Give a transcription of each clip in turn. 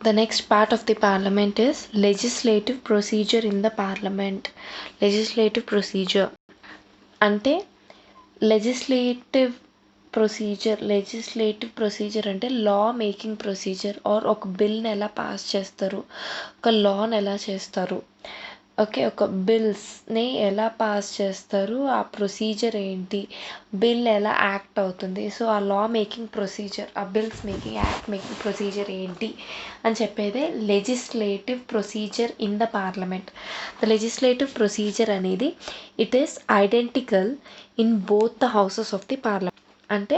The next part of the parliament is legislative procedure in the parliament. Legislative procedure అంటే legislative procedure అంటే లా making procedure are ఒక బిల్ని ఎలా pass చేస్తారు, ఒక లాని ఎలా చేస్తారు, ఓకే, ఒక బిల్స్ని ఎలా పాస్ చేస్తారు, ఆ ప్రొసీజర్ ఏంటి, బిల్ ఎలా యాక్ట్ అవుతుంది, సో ఆ లా మేకింగ్ ప్రొసీజర్, ఆ bills making act making procedure ఏంటి అని చెప్పేదే legislative procedure in the parliament. The legislative procedure అనేది it is identical in both the houses of the parliament. అంటే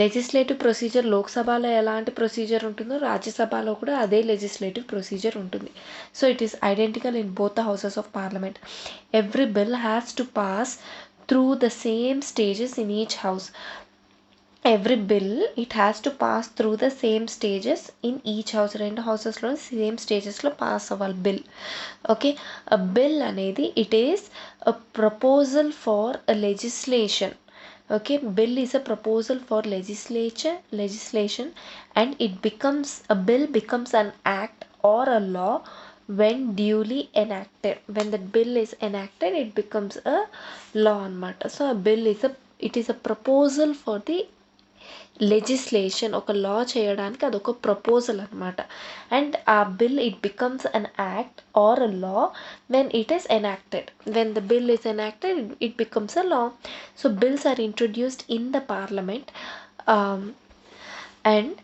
లెజిస్లేటివ్ ప్రొసీజర్ లోక్సభలో ఎలాంటి ప్రొసీజర్ ఉంటుందో రాజ్యసభలో కూడా అదే లెజిస్లేటివ్ ప్రొసీజర్ ఉంటుంది. So it is identical in both the houses of parliament. Every bill has to pass through the same stages in each house. Every bill it has to pass through the same stages in each house. రెండు హౌసెస్లో same స్టేజెస్లో pass అవ్వాలి bill. Okay, bill అనేది it is a proposal for a legislation. Okay, bill is a proposal for legislation and a bill becomes an act or a law when duly enacted. When the bill is enacted, it becomes a law anamata. So a bill is a proposal for the legislation, ఒక law చేయడానికి అదొక proposal అనమాట. And ఆ bill it becomes an act or a law when it is enacted. When the bill is enacted it becomes a law. So bills are introduced in the parliament. And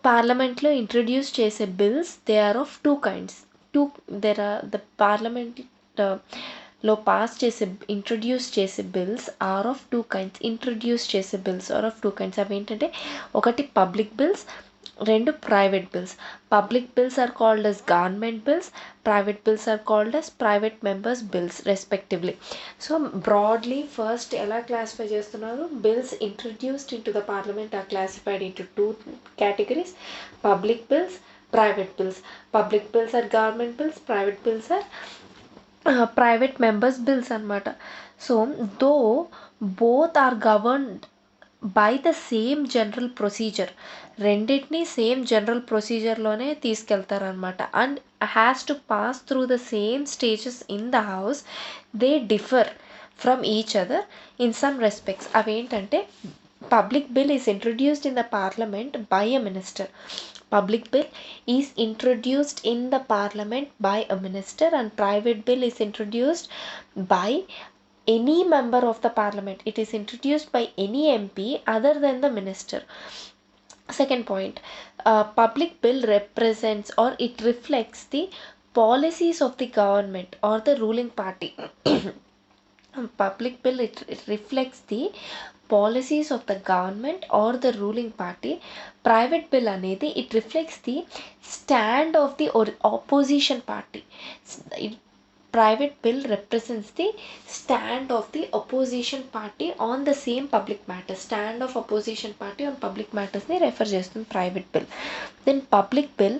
పార్లమెంట్లో introduce చేసే bills they are of two kinds. The parliament లో introduce చేసే bills are of two kinds. అవి ఏంటంటే ఒకటి public bills, రెండు private bills. Public bills are called as government bills, private bills are called as private members bills respectively. So broadly first ఎలా classify చేస్తున్నారు, bills introduced in to the parliament are classified into two categories: public bills, private bills. Public bills are government bills, private bills are private members bills అనమాట. So though both are governed by the same general procedure. రెండింటినీ same general ప్రొసీజర్లోనే తీసుకెళ్తారనమాట. And has to pass through the same stages in the house. They differ from each other in some respects. అవేంటంటే public bill is introduced in the parliament by a minister. Public bill is introduced in the parliament by a minister, and private bill is introduced by any member of the parliament. It is introduced by any MP other than the minister. Second point, public bill represents or it reflects the policies of the government or the ruling party. Public bill it reflects the policies of the government or the ruling party. Private bill అనేది it reflects the stand of the opposition party. Private bill represents the stand of the opposition party on the same public matter. Stand of opposition party on public matters ni refer చేస్తుంది private bill. Then public bill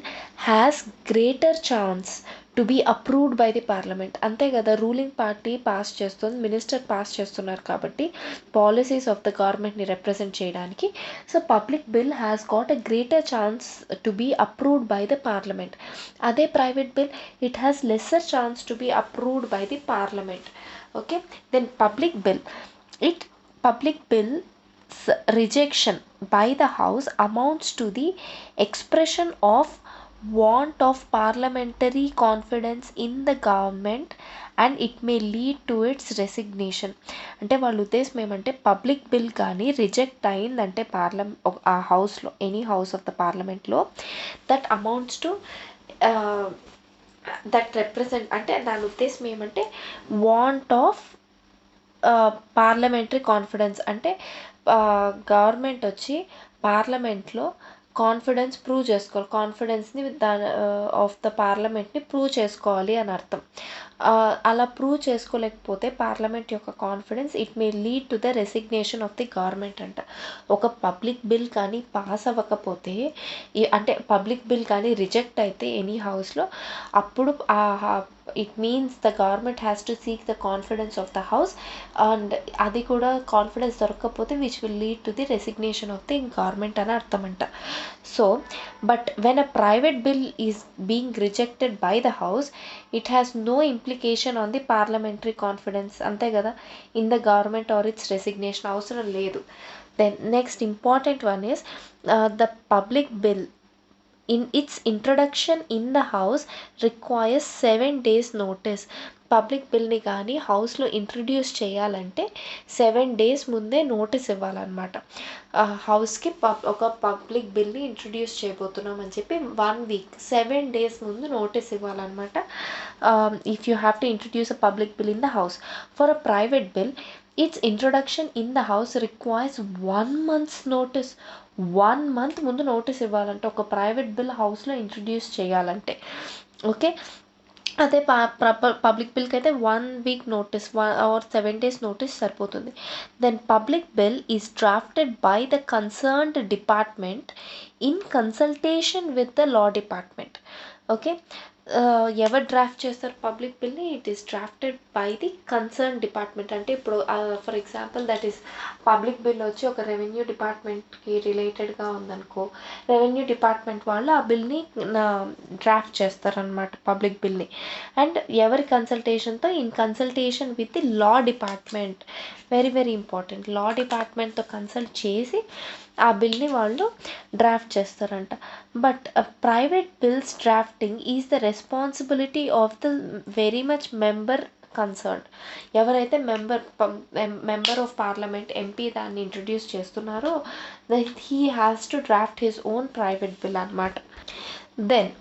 has greater chance to be approved by the parliament. అంతే కదా, ruling party pass చేస్తుంది, minister pass చేస్తున్నారు కాబట్టి policies of the గవర్నమెంట్ని represent చేయడానికి. So public bill has got a greater chance to be approved by the parliament. అదే private bill it has lesser chance to be approved by the parliament. Okay, then public bill rejection by the house amounts to the expression of want of parliamentary confidence in the government and it may lead to its resignation. అంటే వాళ్ళ ఉద్దేశం ఏమంటే public bill కానీ reject అయిందంటే ఆ హౌస్లో, any house of the పార్లమెంట్లో, that amounts to that represent, అంటే దాని ఉద్దేశం ఏమంటే వాంట్ ఆఫ్ పార్లమెంటరీ కాన్ఫిడెన్స్. అంటే గవర్నమెంట్ వచ్చి పార్లమెంట్లో కాన్ఫిడెన్స్ ప్రూవ్ చేసుకోవాలి, కాన్ఫిడెన్స్ని ఆఫ్ ద పార్లమెంట్ని ప్రూవ్ చేసుకోవాలి అని అర్థం. అలా ప్రూవ్ చేసుకోలేకపోతే పార్లమెంట్ యొక్క confidence it may lead to the resignation of the government అంట. ఒక పబ్లిక్ బిల్ కానీ పాస్ అవ్వకపోతే, అంటే పబ్లిక్ బిల్ కానీ రిజెక్ట్ అయితే ఎనీ హౌస్లో, అప్పుడు ఆ it means the government has to seek the confidence of the house, and అది కూడా కాన్ఫిడెన్స్ దొరకకపోతే which will lead to the resignation of the government అని అర్థం అంట. So but when a private bill is being rejected by the house, it has no implication on the parliamentary confidence, అంతే కదా, in the government or its resignation అవసరం లేదు. Then next important one is the public bill in its introduction in the house requires 7 days notice. Public బిల్ని కానీ హౌస్లో introduce చేయాలంటే 7 days ముందే notice ఇవ్వాలన్నమాట. హౌస్కి ఒక పబ్లిక్ బిల్ని ఇంట్రడ్యూస్ చేయబోతున్నాం అని చెప్పి 1 week 7 days ముందు నోటీస్ ఇవ్వాలన్నమాట. If you have to introduce a public bill in the house. For a private bill, its introduction in the house requires 1 month's notice. 1 month ముందు notice ఇవ్వాలంటే ఒక ప్రైవేట్ బిల్ హౌస్లో introduce చేయాలంటే. Okay, అదే public బిల్కి అయితే 1 week notice or 7 days notice సరిపోతుంది. Then public bill is drafted by the concerned department in consultation with the law department. Okay, ఎవరు డ్రాఫ్ట్ చేస్తారు పబ్లిక్ బిల్ని? It is drafted by the concern department. అంటే ఇప్పుడు for example that is public bill వచ్చి ఒక revenue డిపార్ట్మెంట్కి రిలేటెడ్గా ఉందనుకో, రెవెన్యూ డిపార్ట్మెంట్ వాళ్ళు ఆ బిల్ని డ్రాఫ్ట్ చేస్తారనమాట పబ్లిక్ బిల్ని. అండ్ ఎవరి కన్సల్టేషన్తో? In consultation with the law department. Very very important. Law డిపార్ట్మెంట్తో కన్సల్ట్ చేసి ఆ బిల్ని వాళ్ళు డ్రాఫ్ట్ చేస్తారంట. But private bills drafting is the responsibility of the very much member concern. ఎవరైతే మెంబర్ ఆఫ్ పార్లమెంట్ ఎంపీ దాన్ని ఇంట్రడ్యూస్ చేస్తున్నారో he has to draft his own private bill అనమాట. దెన్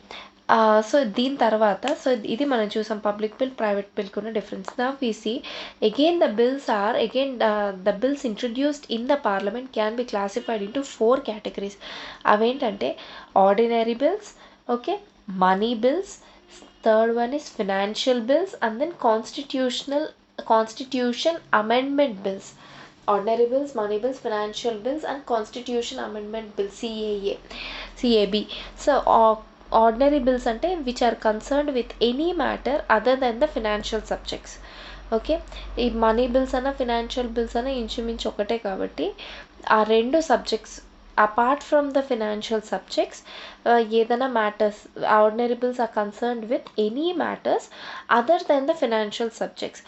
సో దీని తర్వాత, సో ఇది మనం చూసాం పబ్లిక్ బిల్ ప్రైవేట్ బిల్కి ఉన్న డిఫరెన్స్. నా we see again the bills introduced in the parliament can be classified into 4 categories. అవేంటంటే ordinary bills, okay, money bills, third one is financial bills, and then constitution amendment bills. Ordinary bills, money bills, financial bills and constitution amendment bills, CAB. So ordinary bills అంటే which are concerned with any matter other than the financial subjects. Okay, ఈ money bills అన్న financial bills అన్న ఇంచుమించు ఒకటే కాబట్టి ఆ 2 subjects apart from the financial subjects ఏదైనా matters, ordinary bills are concerned with any matters other than the financial subjects.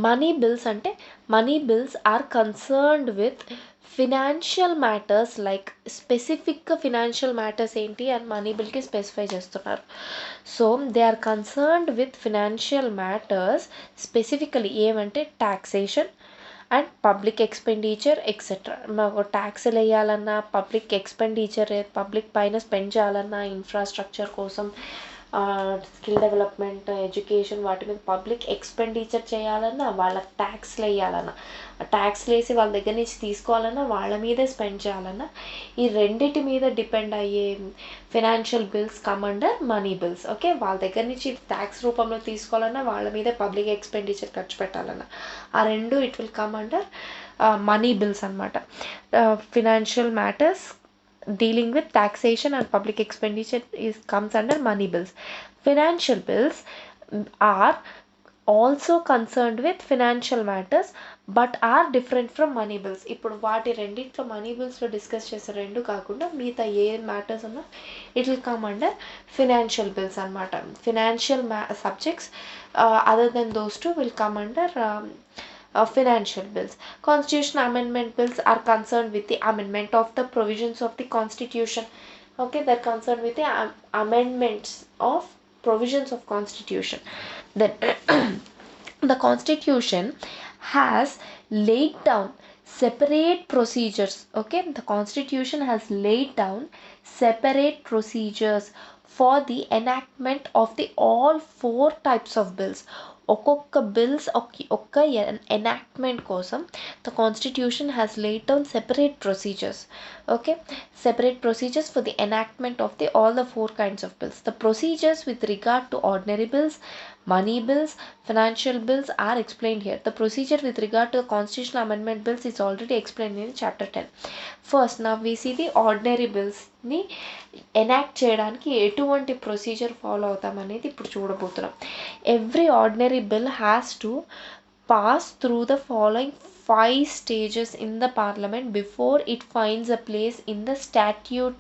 Money bills అంటే money bills are concerned with financial matters, like స్పెసిఫిక్గా financial matters ఏంటి అని money బిల్కి specify చేస్తున్నారు. So they are concerned with financial matters specifically ఏమంటే taxation and public expenditure etcetera. మాకు ట్యాక్స్లు వేయాలన్నా, public expenditure public పైన స్పెండ్ చేయాలన్నా, ఇన్ఫ్రాస్ట్రక్చర్ కోసం, స్కిల్ డెవలప్మెంట్, ఎడ్యుకేషన్, వాటి మీద పబ్లిక్ ఎక్స్పెండిచర్ చేయాలన్నా, వాళ్ళకి ట్యాక్స్లు వేయాలన్నా, ట్యాక్స్లు వేసి వాళ్ళ దగ్గర నుంచి తీసుకోవాలన్నా, వాళ్ళ మీదే స్పెండ్ చేయాలన్నా, ఈ రెండిటి మీద డిపెండ్ అయ్యే financial bills come under money bills. Okay, వాళ్ళ దగ్గర నుంచి ట్యాక్స్ రూపంలో తీసుకోవాలన్నా, వాళ్ళ మీదే పబ్లిక్ ఎక్స్పెండిచర్ ఖర్చు పెట్టాలన్నా, ఆ రెండు it will come under money bills అనమాట. Financial matters dealing with taxation and public expenditure comes under money bills. Financial bills are also concerned with financial matters but are different from money bills. ఇప్పుడు వాటి రెండిట్లో money బిల్స్లో discuss చేసే రెండు కాకుండా మిగతా ఏ matters ఉన్నా it will come under financial bills అనమాట. Financial subjects other than those two will come under financial bills. Constitution amendment bills are concerned with the amendment of the provisions of the constitution. Okay, they're concerned with the amendments of provisions of constitution. Then the constitution has laid down separate procedures. Okay, the constitution has laid down separate procedures for the enactment of the all 4 types of bills. ఒక్కొక్క bills ఒక్క enactment కోసం the constitution has laid down separate procedures. Okay, separate procedures for the enactment of the all the four kinds of bills. The procedures with regard to ordinary bills, money bills, financial bills are explained here. The procedure with regard to the constitutional amendment bills is already explained in chapter 10. First, now we see the ordinary bills ni enact చేయడానికి ఎటువంటి procedure follow అవుతాం అనేది ఇప్పుడు చూడబోతున్నాం. Every ordinary bill has to pass through the following 5 stages in the parliament before it finds a place in the statute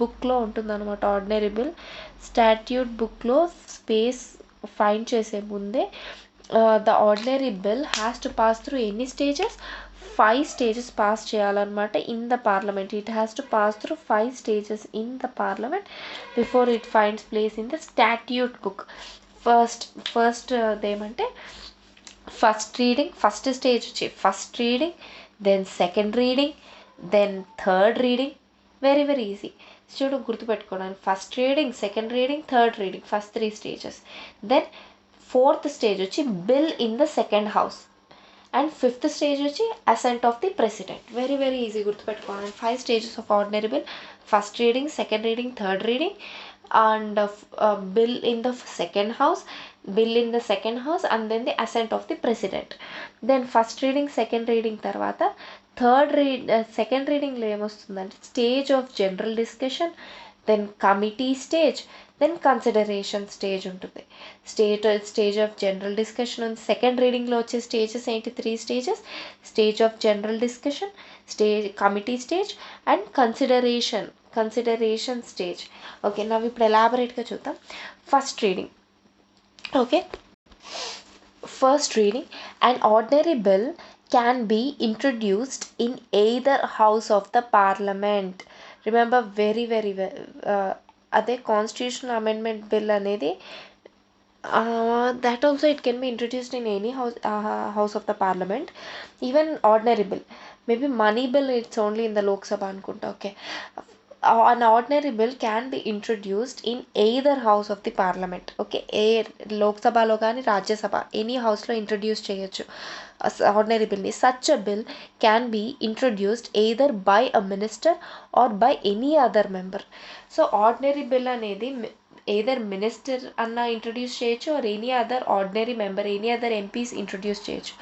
బుక్లో ఉంటుందన్నమాట ordinary bill. Statute బుక్లో space find చేసే ముందే the ordinary bill has to pass through ఎన్ని stages, 5 stages pass చేయాలన్నమాట in the parliament. It has to pass through 5 stages in the parliament before it finds place in the statute book. First అదేమంటే first reading, first stage వచ్చి first reading, then second reading, then third reading. Very very easy చూడు గుర్తుపెట్టుకోవడానికి. First reading, second reading, third reading, first 3 stages. Then fourth stage వచ్చి bill in the second house. And fifth stage వచ్చి assent of the president. Very very easy గుర్తుపెట్టుకోవడానికి. 5 stages of ordinary bill: first reading, second reading, third reading, and bill in the second house, and then the assent of the president. Then first reading, second reading తర్వాత second రీడింగ్లో ఏమొస్తుందంటే stage of general discussion, then committee stage, then consideration stage ఉంటుంది. Stage of general discussion ఉంది. Second రీడింగ్లో వచ్చే stages ఏంటి? 3 stages: stage of general discussion, committee stage, and consideration stage. Okay, నవ్వు ఇప్పుడు ఎలాబరేట్గా చూద్దాం. First reading. Okay, first reading. an ordinary bill can be introduced in either house of the parliament. Remember very very well. అదే constitutional amendment bill అనేది that also it can be introduced in any house of the parliament. Even ordinary bill, maybe money bill, it's only in the Lok Sabha అనుకుంటా. Okay, an ordinary bill can be introduced in either house of the parliament. Okay, లోక్ సభలో కానీ Rajya Sabha any హౌస్లో introduce చేయొచ్చు ordinary బిల్ని. Such a bill can be introduced either by a minister or by any other member. So ordinary bill అనేది either minister అన్న introduce చేయొచ్చు or any other ordinary member, any other MPs introduce చేయొచ్చు.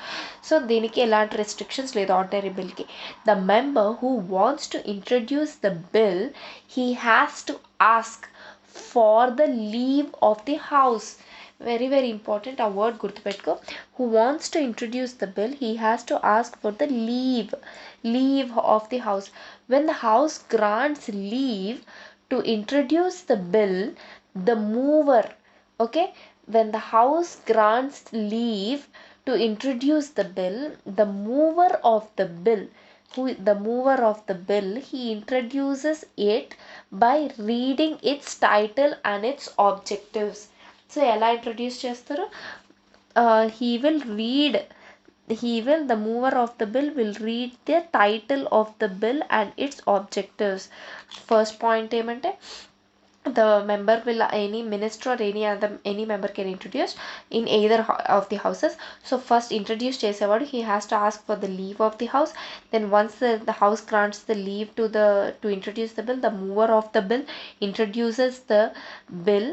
So దీనికి ఎలాంటి restrictions లేదు ordinary బిల్కి. The member who wants to introduce the bill, he has to ask for the leave of the house. Very very important, ఆ word గుర్తుపెట్టుకో. Who wants to introduce the bill, he has to ask for the leave of the house. When the house grants leave to introduce the bill, the mover, okay, when the house grants leave to introduce the bill, the mover of the bill, he introduces it by reading its title and its objectives. So ela introduce chestaru, the mover of the bill will read the title of the bill and its objectives. First point ఏమంటే the member will, any minister or any member can introduce in either of the houses. So first introduce చేసేవాడు, he has to ask for the leave of the house. Then once the house grants the leave to introduce the bill, the mover of the bill introduces the bill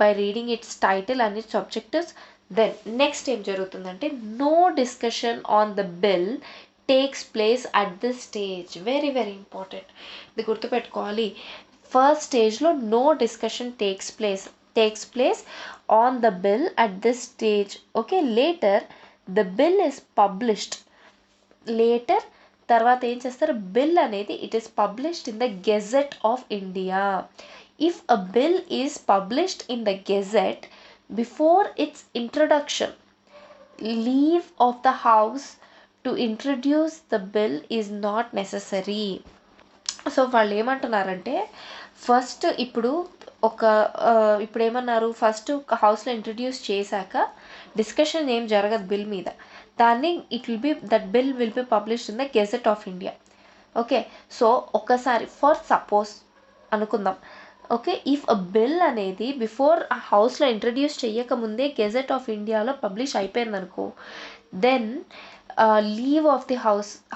by reading its title and its objectives. Then next ఏం జరుగుతుందంటే no discussion on the bill takes place at this stage. Very very important, ఇది గుర్తుపెట్టుకోవాలి. First స్టేజ్లో no discussion takes place on the bill at this stage. Okay, later the bill is published. తర్వాత ఏం చేస్తారు, bill అనేది it is published in the gazette of India. If a bill is published in the gazette before its introduction, leave of the house to introduce the bill is not necessary. So వాళ్ళు ఏమంటున్నారంటే first ఇప్పుడు ఏమన్నారు, first హౌస్లో introduce చేశాక discussion ఏం జరగదు bill మీద. దాన్ని that bill will be published in the gazette of India. Okay, so ఒకసారి ఫర్ సపోజ్ అనుకుందాం, ఓకే, ఇఫ్ అ బిల్ అనేది బిఫోర్ ఆ హౌస్లో ఇంట్రడ్యూస్ చేయకముందే గెజెట్ ఆఫ్ ఇండియాలో పబ్లిష్ అయిపోయింది అనుకో, then leave of the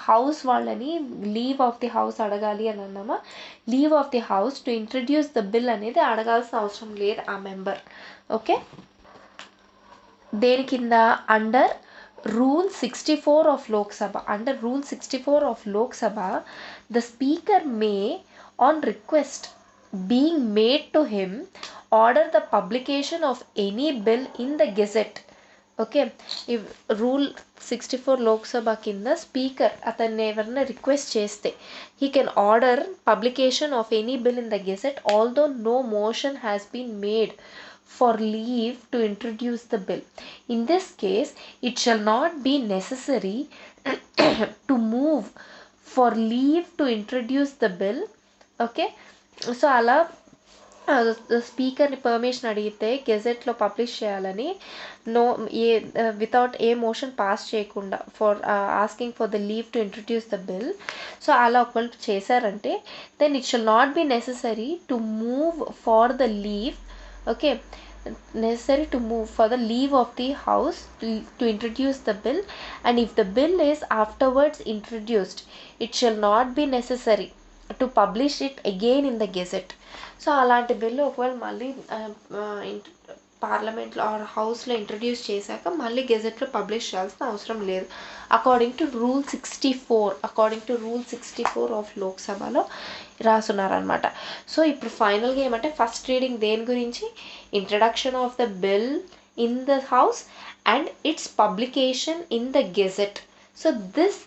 house వాళ్ళని లీవ్ ఆఫ్ ది హౌస్ అడగాలి అని అన్నామా, leave of the house to introduce the bill అనేది అడగాల్సిన అవసరం లేదు ఆ మెంబర్. ఓకే, దేని కింద? Under rule 64 of Lok Sabha. Under rule 64 of Lok Sabha the speaker may on request being made to him order the publication of any bill in the gazette. Okay, ఈ rule 64 Lok Sabha కింద speaker అతన్ని ఎవరైనా రిక్వెస్ట్ చేస్తే he can order publication of any bill in the gazette although no motion has been made for leave to introduce the bill. In this case, it shall not be necessary to move for leave to introduce the bill. Okay, so అలా స్పీకర్ని permission అడిగితే గెజెట్లో publish చేయాలని without a motion pass చేయకుండా for asking for the leave to introduce the bill. So అలా ఒకవేళ చేశారంటే then it shall not be necessary to move for the leave. Okay, necessary to move for the leave of the house to introduce the bill, and if the bill is afterwards introduced, it shall not be necessary to publish it again in the gazette. So అలాంటి bill ఒకవేళ మళ్ళీ పార్లమెంట్లో are హౌస్లో introduce చేశాక మళ్ళీ గెజెట్లో publish చేయాల్సిన అవసరం లేదు అకార్డింగ్ టు రూల్ 64 ఆఫ్ లోక్సభలో రాసున్నారనమాట. సో ఇప్పుడు ఫైనల్గా ఏమంటే ఫస్ట్ రీడింగ్ దేని గురించి? Introduction of the bill in the house and it's publication in the gazette. So this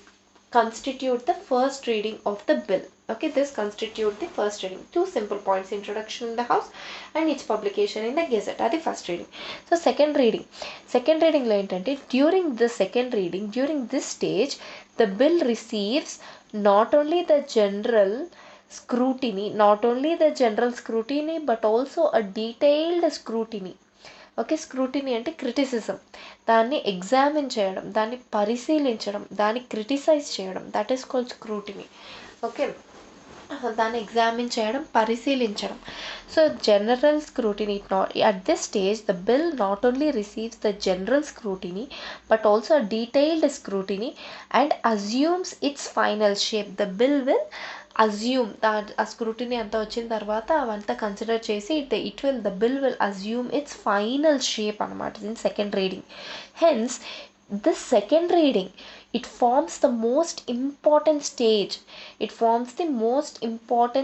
constitute the first reading of the bill. Okay, this constitute the first reading. Two simple points: introduction in the house and its publication in the gazette. That is first reading. So second reading lo entante during the second reading, during this stage the bill receives not only the general scrutiny but also a detailed scrutiny. Okay, scrutiny అంటే criticism, దాన్ని examine చేయడం, దాన్ని పరిశీలించడం, దాన్ని criticise చేయడం, that is called scrutiny. Okay, దాన్ని examine చేయడం, పరిశీలించడం. So general scrutiny at this stage the bill not only receives the general scrutiny but also a detailed scrutiny and assumes it's final shape. The bill will assume ఆ scrutiny అంతా వచ్చిన తర్వాత అవంతా consider చేసి the bill will assume it's final shape అనమాట in second reading. Hence this second reading, it forms the most important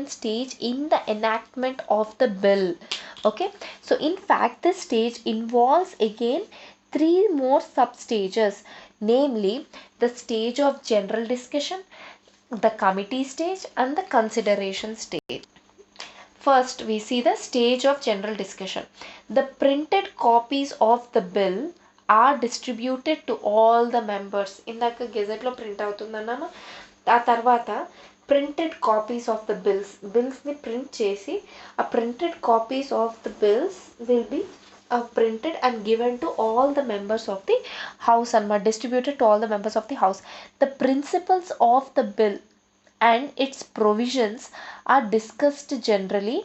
stage in the enactment of the bill. Okay, so in fact this stage involves again 3 more sub stages, namely the stage of general discussion, the committee stage and the consideration stage. First we see the stage of general discussion. The printed copies of the bill are distributed to all the members. ఇందాక గెజెట్లో print అవుతుందన్నాను, ఆ తర్వాత printed copies of the బిల్స్ని print చేసి ఆ printed copies of the bills will be printed and given to all the members of the house and distributed to all the members of the house. The principles of the bill and its provisions are discussed generally,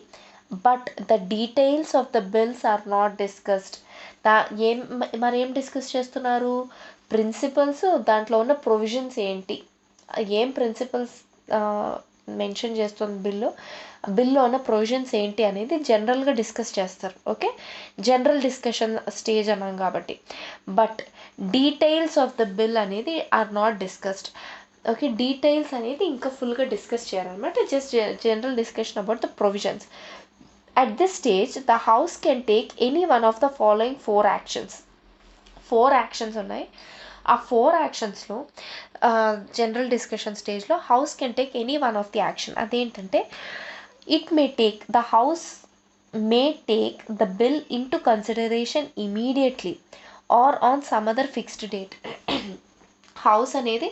but the details of the bills are not discussed. మరేం discuss చేస్తున్నారు? Principles, దాంట్లో ఉన్న provisions ఏంటి, ఏం principles mention చేస్తుంది బిల్లో ఉన్న provisions ఏంటి అనేది జనరల్గా డిస్కస్ చేస్తారు. ఓకే, జనరల్ డిస్కషన్ స్టేజ్ అన్నాం కాబట్టి. But details of the bill అనేది are not discussed. Okay, details అనేది ఇంకా ఫుల్గా డిస్కస్ చేయాలన్నమాట. Just general discussion about the provisions. At this stage, the House can take any one of the following 4 actions. 4 actions ఉన్నాయి. ఆ 4 actionsలో general discussion స్టేజ్లో house can take any one of the action. అదేంటంటే the House may take the bill into consideration immediately or on some other fixed date. House అనేది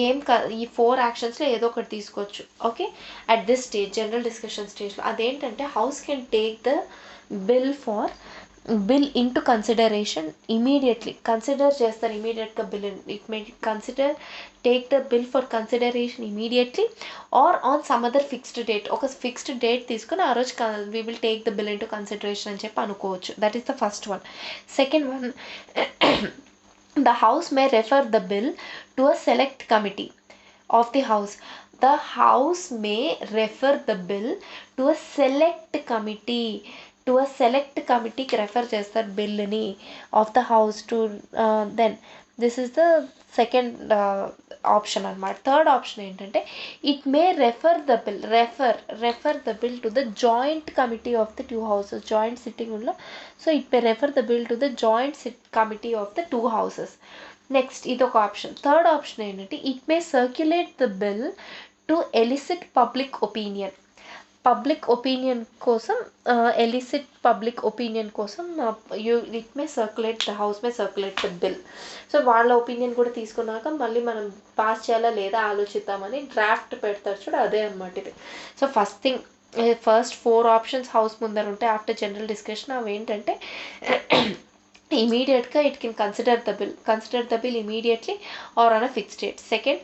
ఈ 4 యాక్షన్స్లో ఏదో ఒకటి తీసుకోవచ్చు. Okay, at this stage general discussion స్టేజ్లో అదేంటంటే house can take the bill into consideration immediately. Consider చేస్తారు ఇమీడియట్గా bill. It may take the bill for consideration immediately are on some other fixed date. ఒక ఫిక్స్డ్ డేట్ తీసుకుని ఆ రోజు we will take the bill into consideration అని చెప్పి అనుకోవచ్చు. That is the first one. Second one, The House may refer the bill to a select committee of the House. The House may refer the bill to a select committee. To a select కమిటీకి refer చేస్తారు బిల్లుని of the house to then this is the second option అనమాట. Third option ఏంటంటే it may refer the bill to the joint committee of the two houses. Joint sitting ఉన్న so it may refer the bill to the joint committee of the two houses. Next ఇదొక option. Third option ఏంటంటే it may circulate the bill to elicit public opinion. Public opinion కోసం illicit public opinion కోసం it may circulate the house May circulate the bill. So వాళ్ళ opinion కూడా తీసుకున్నాక మళ్ళీ మనం pass చేయాలా లేదా ఆలోచిద్దామని డ్రాఫ్ట్ పెడతారు చూడ, అదే అనమాట ఇది. సో ఫస్ట్ 4 ఆప్షన్స్ హౌస్ ముందర ఉంటాయి ఆఫ్టర్ జనరల్ డిస్కషన్. అవి ఏంటంటే immediately it can consider the bill immediately or on a fixed date. Second,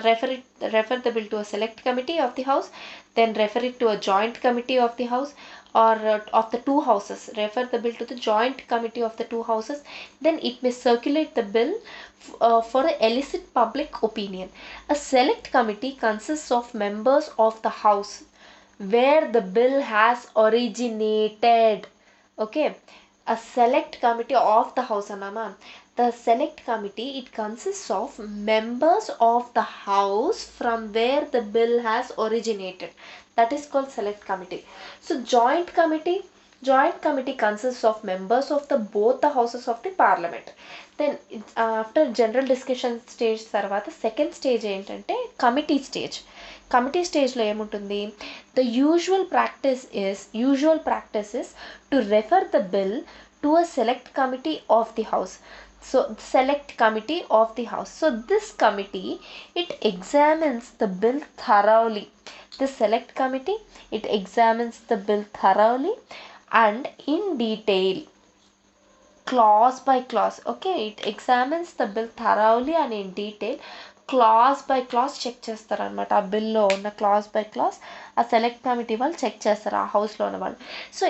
refer the bill to a select committee of the house, then refer it to a joint committee of the house or of the two houses. Refer the bill to the joint committee of the two houses, then it may circulate the bill for a elicit public opinion. A select committee consists of members of the house where the bill has originated. Okay, a select committee of the house anama. The select committee, it consists of members of the house from where the bill has originated. That is called select committee. So joint committee consists of members of both the houses of the parliament. Then after general discussion stage tarvata second stage ఏంటంటే committee stage. Committee stage లో ఏముంటుంది, the usual practice is to refer the bill to a select committee of the house. So select committee of the house. So this committee, it examines the bill thoroughly. The select committee, it examines the bill thoroughly and in detail, clause by clause. Okay, it examines the bill thoroughly and in detail, clause by clause check చేస్తారు అనమాట. ఆ బిల్లో ఉన్న clause by clause ఆ select committee వాళ్ళు check చేస్తారు, ఆ హౌస్లో ఉన్న వాళ్ళు. So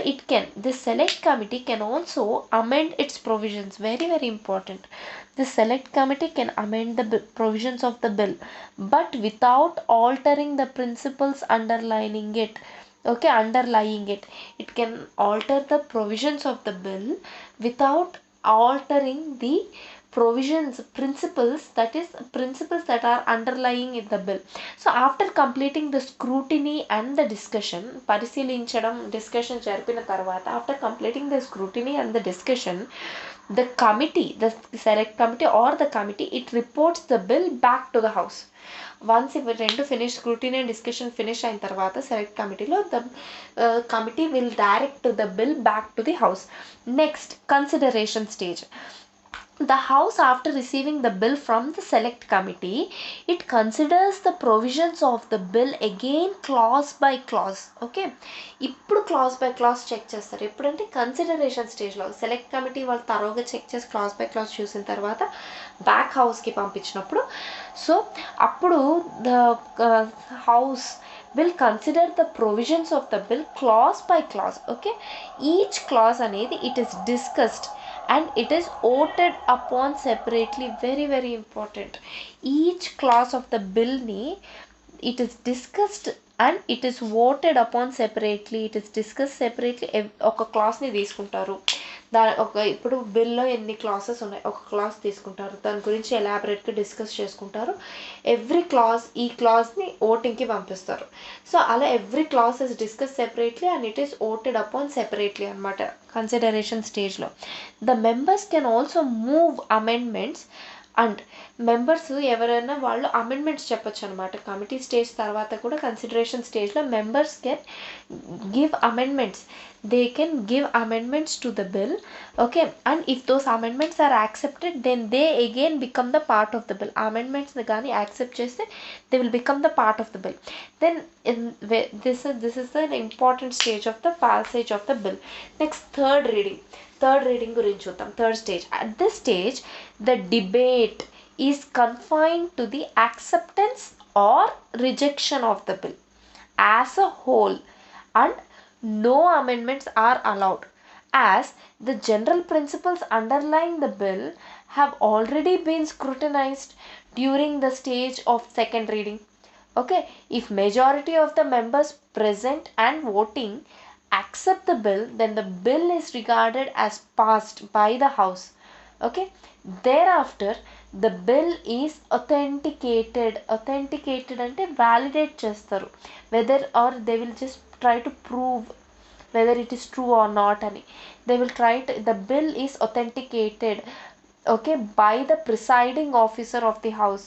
this select committee can also amend its provisions. Very very important. This select committee can amend the provisions of the bill but without altering the principles underlying it. It can alter the provisions of the bill without altering the principles that are underlying in the bill. So after completing the scrutiny and the discussion, పరిశీలించడం discussion జరిపిన తర్వాత after completing the scrutiny and the discussion, the select committee or the committee, it reports the bill back to the house. Once ఇవి రెండు finish, scrutiny and discussion finish అయిన తర్వాత select కమిటీలో the committee will direct the bill back to the house. Next consideration stage. The house, after receiving the bill from the select committee, it considers the provisions of the bill again clause by clause. Okay, ఇప్పుడు clause by clause check చేస్తారు. ఎప్పుడంటే consideration స్టేజ్లో select committee వాళ్ళు తరోగా check చేసి class by class చూసిన తర్వాత back హౌస్కి పంపించినప్పుడు, సో అప్పుడు the house will consider the provisions of the bill clause by clause. Okay, each clause అనేది it is discussed and it is voted upon separately. Very very important. Each clause of the bill ni it is discussed and it is voted upon separately. It is discussed separately. ఒక క్లాస్ని తీసుకుంటారు, ఇప్పుడు బిల్లో ఎన్ని classes ఉన్నాయి ఒక class తీసుకుంటారు, దాని గురించి ఎలాబరేట్గా డిస్కస్ చేసుకుంటారు. ఎవ్రీ క్లాస్ ఈ క్లాస్ని ఓటింగ్కి పంపిస్తారు. సో అలా every class is discuss separately and it is voted upon separately అనమాట కన్సిడరేషన్ స్టేజ్లో. The members can also move amendments and members ఎవరైనా వాళ్ళు అమెండ్మెంట్స్ చెప్పొచ్చు అనమాట. కమిటీ స్టేజ్ తర్వాత కూడా కన్సిడరేషన్ స్టేజ్లో members can give amendments. They can give amendments to the bill. Okay, and if those amendments are accepted, then they again become the part of the bill. Amendments gaani accept cheste they will become the part of the bill. Then this is the important stage of the passage of the bill. Next, third reading gurinchi chuddam. Third stage. At this stage, the debate is confined to the acceptance or rejection of the bill as a whole, and no amendments are allowed, as the general principles underlying the bill have already been scrutinized during the stage of second reading. Okay, if majority of the members present and voting accept the bill, then the bill is regarded as passed by the House. Okay, thereafter the bill is authenticated అంటే validate చేస్తారు, whether or they will just try to prove whether it is true or not అని. They will try to, the bill is authenticated, okay, by the presiding officer of the house,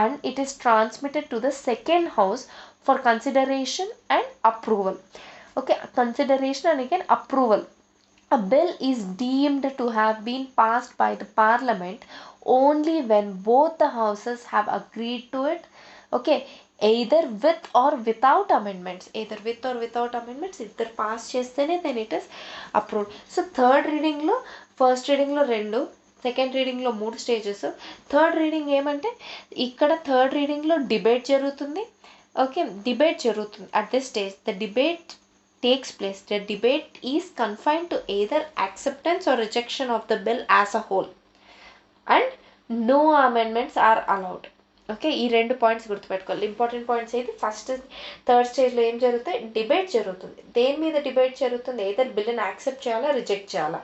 and it is transmitted to the second house for consideration and approval. Okay, consideration and again approval. A bill is deemed to have been passed by the parliament only when both the houses have agreed to it. Okay, either with or without amendments, either with or without amendments, ఇద్దరు pass చేస్తేనే then it is approved. So third రీడింగ్లో, first రీడింగ్లో 2, second రీడింగ్లో 3 stages. Third reading ఏమంటే ఇక్కడ third రీడింగ్లో debate జరుగుతుంది. Okay, debate జరుగుతుంది. At this stage the debate takes place. The debate is confined to either acceptance or rejection of the bill as a whole, and no amendments are allowed. Okay, ఈ 2 points గుర్తుపెట్టుకోవాలి. Important points అయితే first third స్టేజ్లో ఏం జరుగుతాయి, debate జరుగుతుంది. దేని మీద debate జరుగుతుంది, ఏదర్ బిల్లుని యాక్సెప్ట్ చేయాలా రిజెక్ట్ చేయాలా.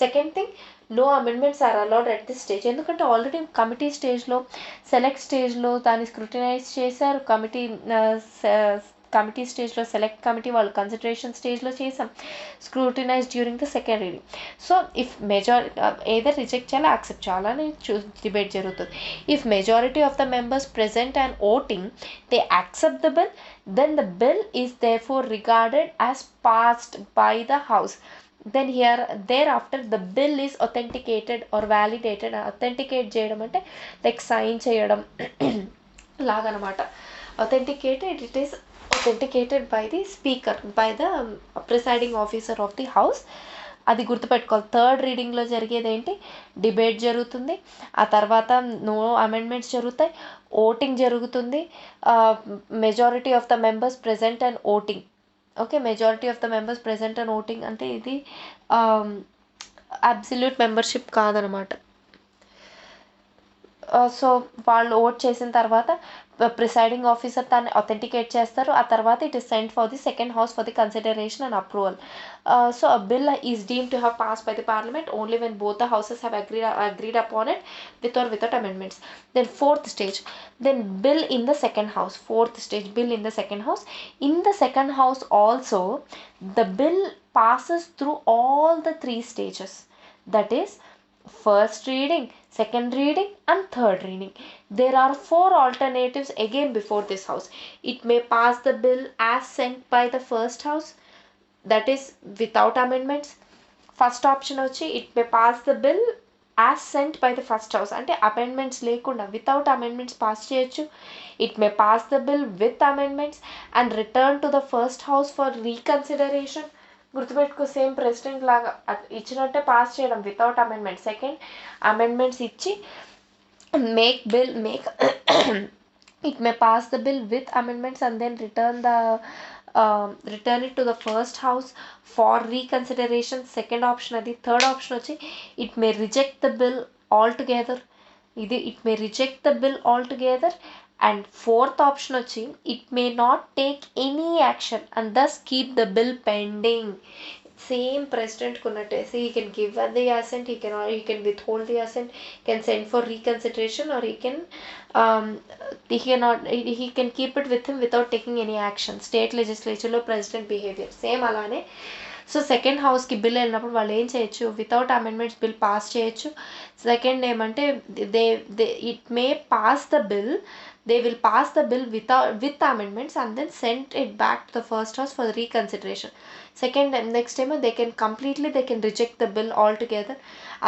Second thing, no amendments are allowed at this stage. ఎందుకంటే ఆల్రెడీ కమిటీ స్టేజ్లో, సెలెక్ట్ స్టేజ్లో దాన్ని స్క్రూటినైజ్ చేశారు. కమిటీ స్టేజ్లో, సెలెక్ట్ కమిటీ వాళ్ళు కన్సిడరేషన్ స్టేజ్లో చేసాం, scrutinise during the second reading. So if either reject చేయాలా యాక్సెప్ట్ చేయాలా అని డిబేట్ జరుగుతుంది. If majority of the members present and voting they accept the bill, then the bill is therefore regarded as passed by the house. Then thereafter the bill is authenticated or validated. Authenticate చేయడం అంటే like sign చేయడం లాగనమాట. Authenticated, it is authenticated by the speaker, by the presiding officer of the house. అది గుర్తుపెట్టుకోవాలి. Third రీడింగ్లో జరిగేది ఏంటి, debate జరుగుతుంది, ఆ తర్వాత నో అమెండ్మెంట్స్ జరుగుతాయి, ఓటింగ్ జరుగుతుంది, majority of the members present and voting. Okay, majority of the members present and voting అంటే ఇది అబ్సల్యూట్ మెంబర్షిప్ కాదనమాట. సో వాళ్ళు ఓట్ చేసిన తర్వాత ప్రిసైడింగ్ ఆఫీసర్ దాన్ని అథెంటికేట్ చేస్తారు. ఆ తర్వాత it is cent for the second house for the consideration and approval. So a bill is deemed to have passed by the parliament only when both the houses have agreed upon it with or without amendments. Then fourth stage, then bill in the second house. Fourth stage, bill in the second house. In the second house also the bill passes through all the 3 stages, that is first reading, second reading and third reading. There are 4 alternatives again before this house. It may pass the bill as sent by the first house, that is without amendments. First option వచ్చి it may pass the bill as sent by the first house, అంటే amendments లేకుండా without amendments pass చేయొచ్చు. It may pass the bill with amendments and return to the first house for reconsideration. గుర్తుపెట్టుకో, same president లాగా ఇచ్చినట్టే pass చేయడం without amendment. Second amendments ఇచ్చి make it may pass the bill with amendments and then return it to the first house for reconsideration. Second option అది. Third option వచ్చి it may reject the bill altogether. ఇది it may reject the bill altogether. And fourth option వచ్చి it may not take any action and thus keep the bill pending. Same president కున్నట్టే. So he can give the assent, he can withhold the assent, can send for reconsideration, or he can keep it with him without taking any action. State లెజిస్లేచర్లో president behaviour same అలానే. So second హౌస్కి bill వెళ్ళినప్పుడు వాళ్ళు ఏం చేయొచ్చు, without amendments bill pass చేయొచ్చు. Second ఏమంటే it may pass the bill, they will pass the bill with amendments and then send it back to the first house for reconsideration. Second and next time they can reject the bill altogether.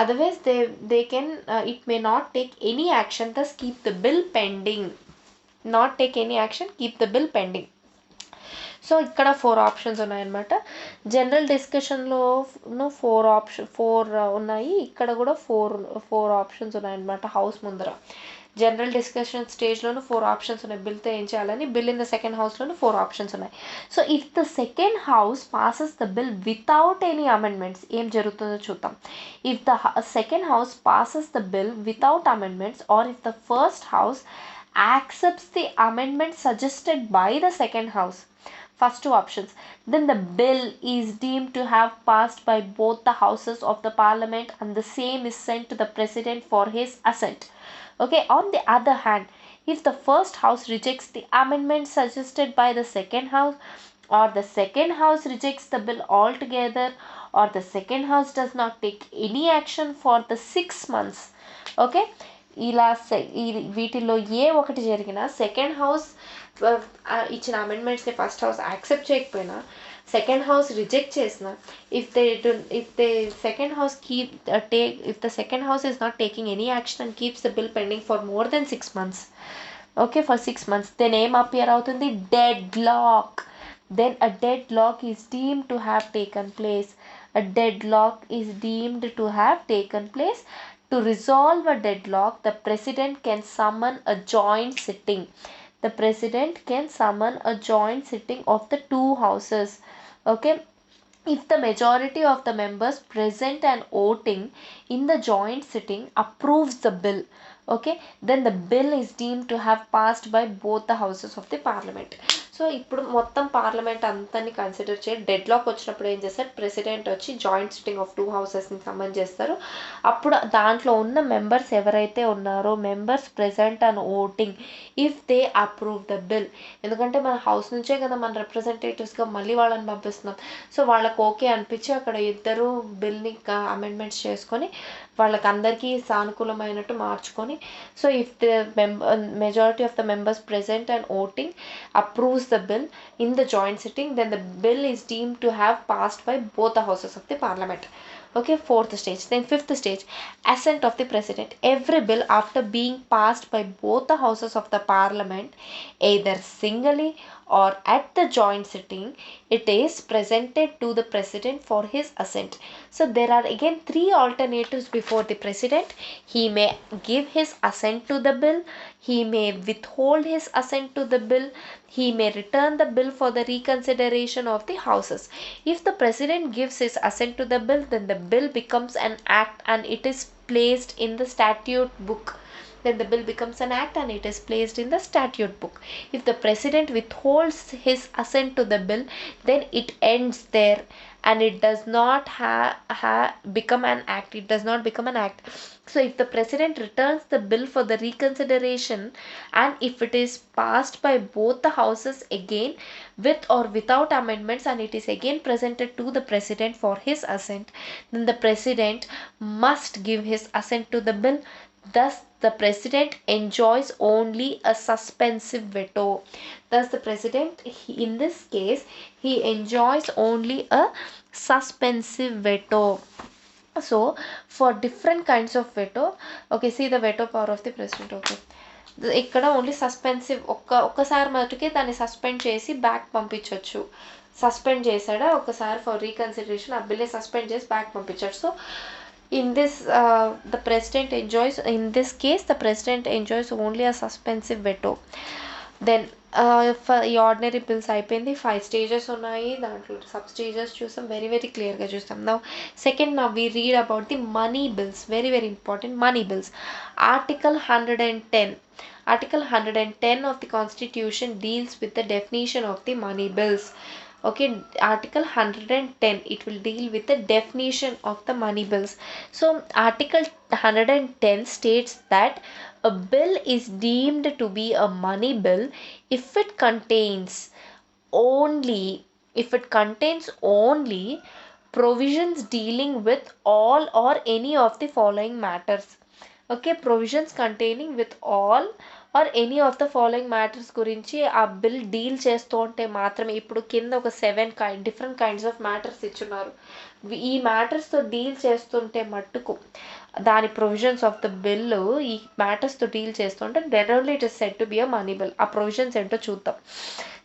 Otherwise they can it may not take any action, thus keep the bill pending. Not take any action, keep the bill pending. So ఇక్కడ 4 options ఉన్నాయన్నమాట. General డిస్కషన్లో 4 ఉన్నాయి, ఇక్కడ కూడా 4 options ఉన్నాయన్నమాట house ముందర. General discussion స్టేజ్లోను 4 options ఉన్నాయి బిల్తో ఏం చేయాలని. బిల్ ఇన్ ద సెకండ్ హౌస్లోను 4 ఆప్షన్స్ ఉన్నాయి. So if the second house passes the bill without any amendments, ఏం జరుగుతుందో చూద్దాం. If the second house passes the bill without amendments or if the first house accepts the amendment suggested by the second house, first two options, then the bill is deemed to have passed by both the houses of the parliament and the same is sent to the president for his assent. Okay, on the other hand, if the first house rejects the amendment suggested by the second house, or the second house rejects the bill altogether, or the second house does not take any action for the 6 months, okay, ఇలా వీటిల్లో ఏ ఒకటి జరిగినా second house ఇచ్చిన అమెండ్మెంట్స్ని first house accept చేయకపోయినా, second house reject చేసిన, if they second house if the second house is not taking any action and keeps the bill pending for more than 6 months, okay, for 6 months, then ఏం appear అవుతుంది, dead lock. Then a deadlock is deemed to have taken place. A deadlock is deemed to have taken place. To resolve a deadlock, the president can summon a joint sitting. The president can summon a joint sitting of the two houses. Okay. If the majority of the members present and voting in the joint sitting approves the bill, okay, then the bill is deemed to have passed by both the houses of the parliament. So ఇప్పుడు మొత్తం parliament అంతాన్ని consider చేసి dead lock వచ్చినప్పుడు ఏం చేస్తారు, president వచ్చి joint sitting of 2 houses-ని someone చేస్తారు. అప్పుడు దాంట్లో ఉన్న మెంబర్స్ ఎవరైతే ఉన్నారో, members present and voting, if they approve the bill, ఎందుకంటే మన హౌస్ నుంచే కదా మన రిప్రజెంటేటివ్స్గా మళ్ళీ వాళ్ళని పంపిస్తున్నాం. సో వాళ్ళకి ఓకే అనిపించి అక్కడ ఇద్దరు బిల్ని అమెండ్మెంట్స్ చేసుకొని వాళ్ళకి అందరికీ సానుకూలమైనట్టు మార్చుకొని, so if the majority of the members present and voting approves the bill in the joint sitting, then the bill is deemed to have passed by both the houses of the parliament. Okay, fourth stage. Then fifth stage, assent of the president. Every bill after being passed by both the houses of the parliament, either singly or at the joint sitting, it is presented to the president for his assent. So there are again 3 alternatives before the president. He may give his assent to the bill, he may withhold his assent to the bill, he may return the bill for the reconsideration of the houses. If the president gives his assent to the bill, then the bill becomes an act and it is placed in the statute book. Then the bill becomes an act and it is placed in the statute book. If the president withholds his assent to the bill, then it ends there and it does not become an act. It does not become an act. So if the president returns the bill for the reconsideration and if it is passed by both the houses again with or without amendments and it is again presented to the president for his assent, then the president must give his assent to the bill. Thus the president enjoys only a suspensive veto. Thus the president, in this case, he enjoys only a suspensive veto. So for different kinds of veto, okay, see the veto power of the president. Okay, ఇక్కడ only suspensive ఒక్కసారి మటుకే దాన్ని suspend చేసి back పంపించవచ్చు. Suspend చేశాడా ఒకసారి for reconsideration, ఆ బిల్ని suspend చేసి back పంపించాడు. So in this the president enjoys, in this case the president enjoys only a suspensive veto. Then ఈ ఆర్డినరీ బిల్స్ అయిపోయింది. 5 stages ఉన్నాయి, దాంట్లో సబ్ స్టేజెస్ చూసాం, వెరీ క్లియర్గా చూస్తాం. Now second, now we read about the money bills, very important money bills. Article 110 of the Constitution deals with the definition of the money bills. Okay, Article 110, it will deal with the definition of the money bills. So Article 110 states that a bill is deemed to be a money bill if it contains only provisions dealing with all or any of the following matters. Okay, provisions containing with all or any of the following matters గురించి ఆ bill deal చేస్తూ ఉంటే మాత్రమే. ఇప్పుడు కింద ఒక 7 different kinds of matters ఇచ్చున్నారు. ఈ మ్యాటర్స్తో డీల్ చేస్తుంటే మట్టుకు దాని ప్రొవిజన్స్ ఆఫ్ ద బిల్ ఈ మ్యాటర్స్తో డీల్ చేస్తుంటే then only it is said to be a money bill. ఆ ప్రొవిజన్స్ ఏంటో చూద్దాం.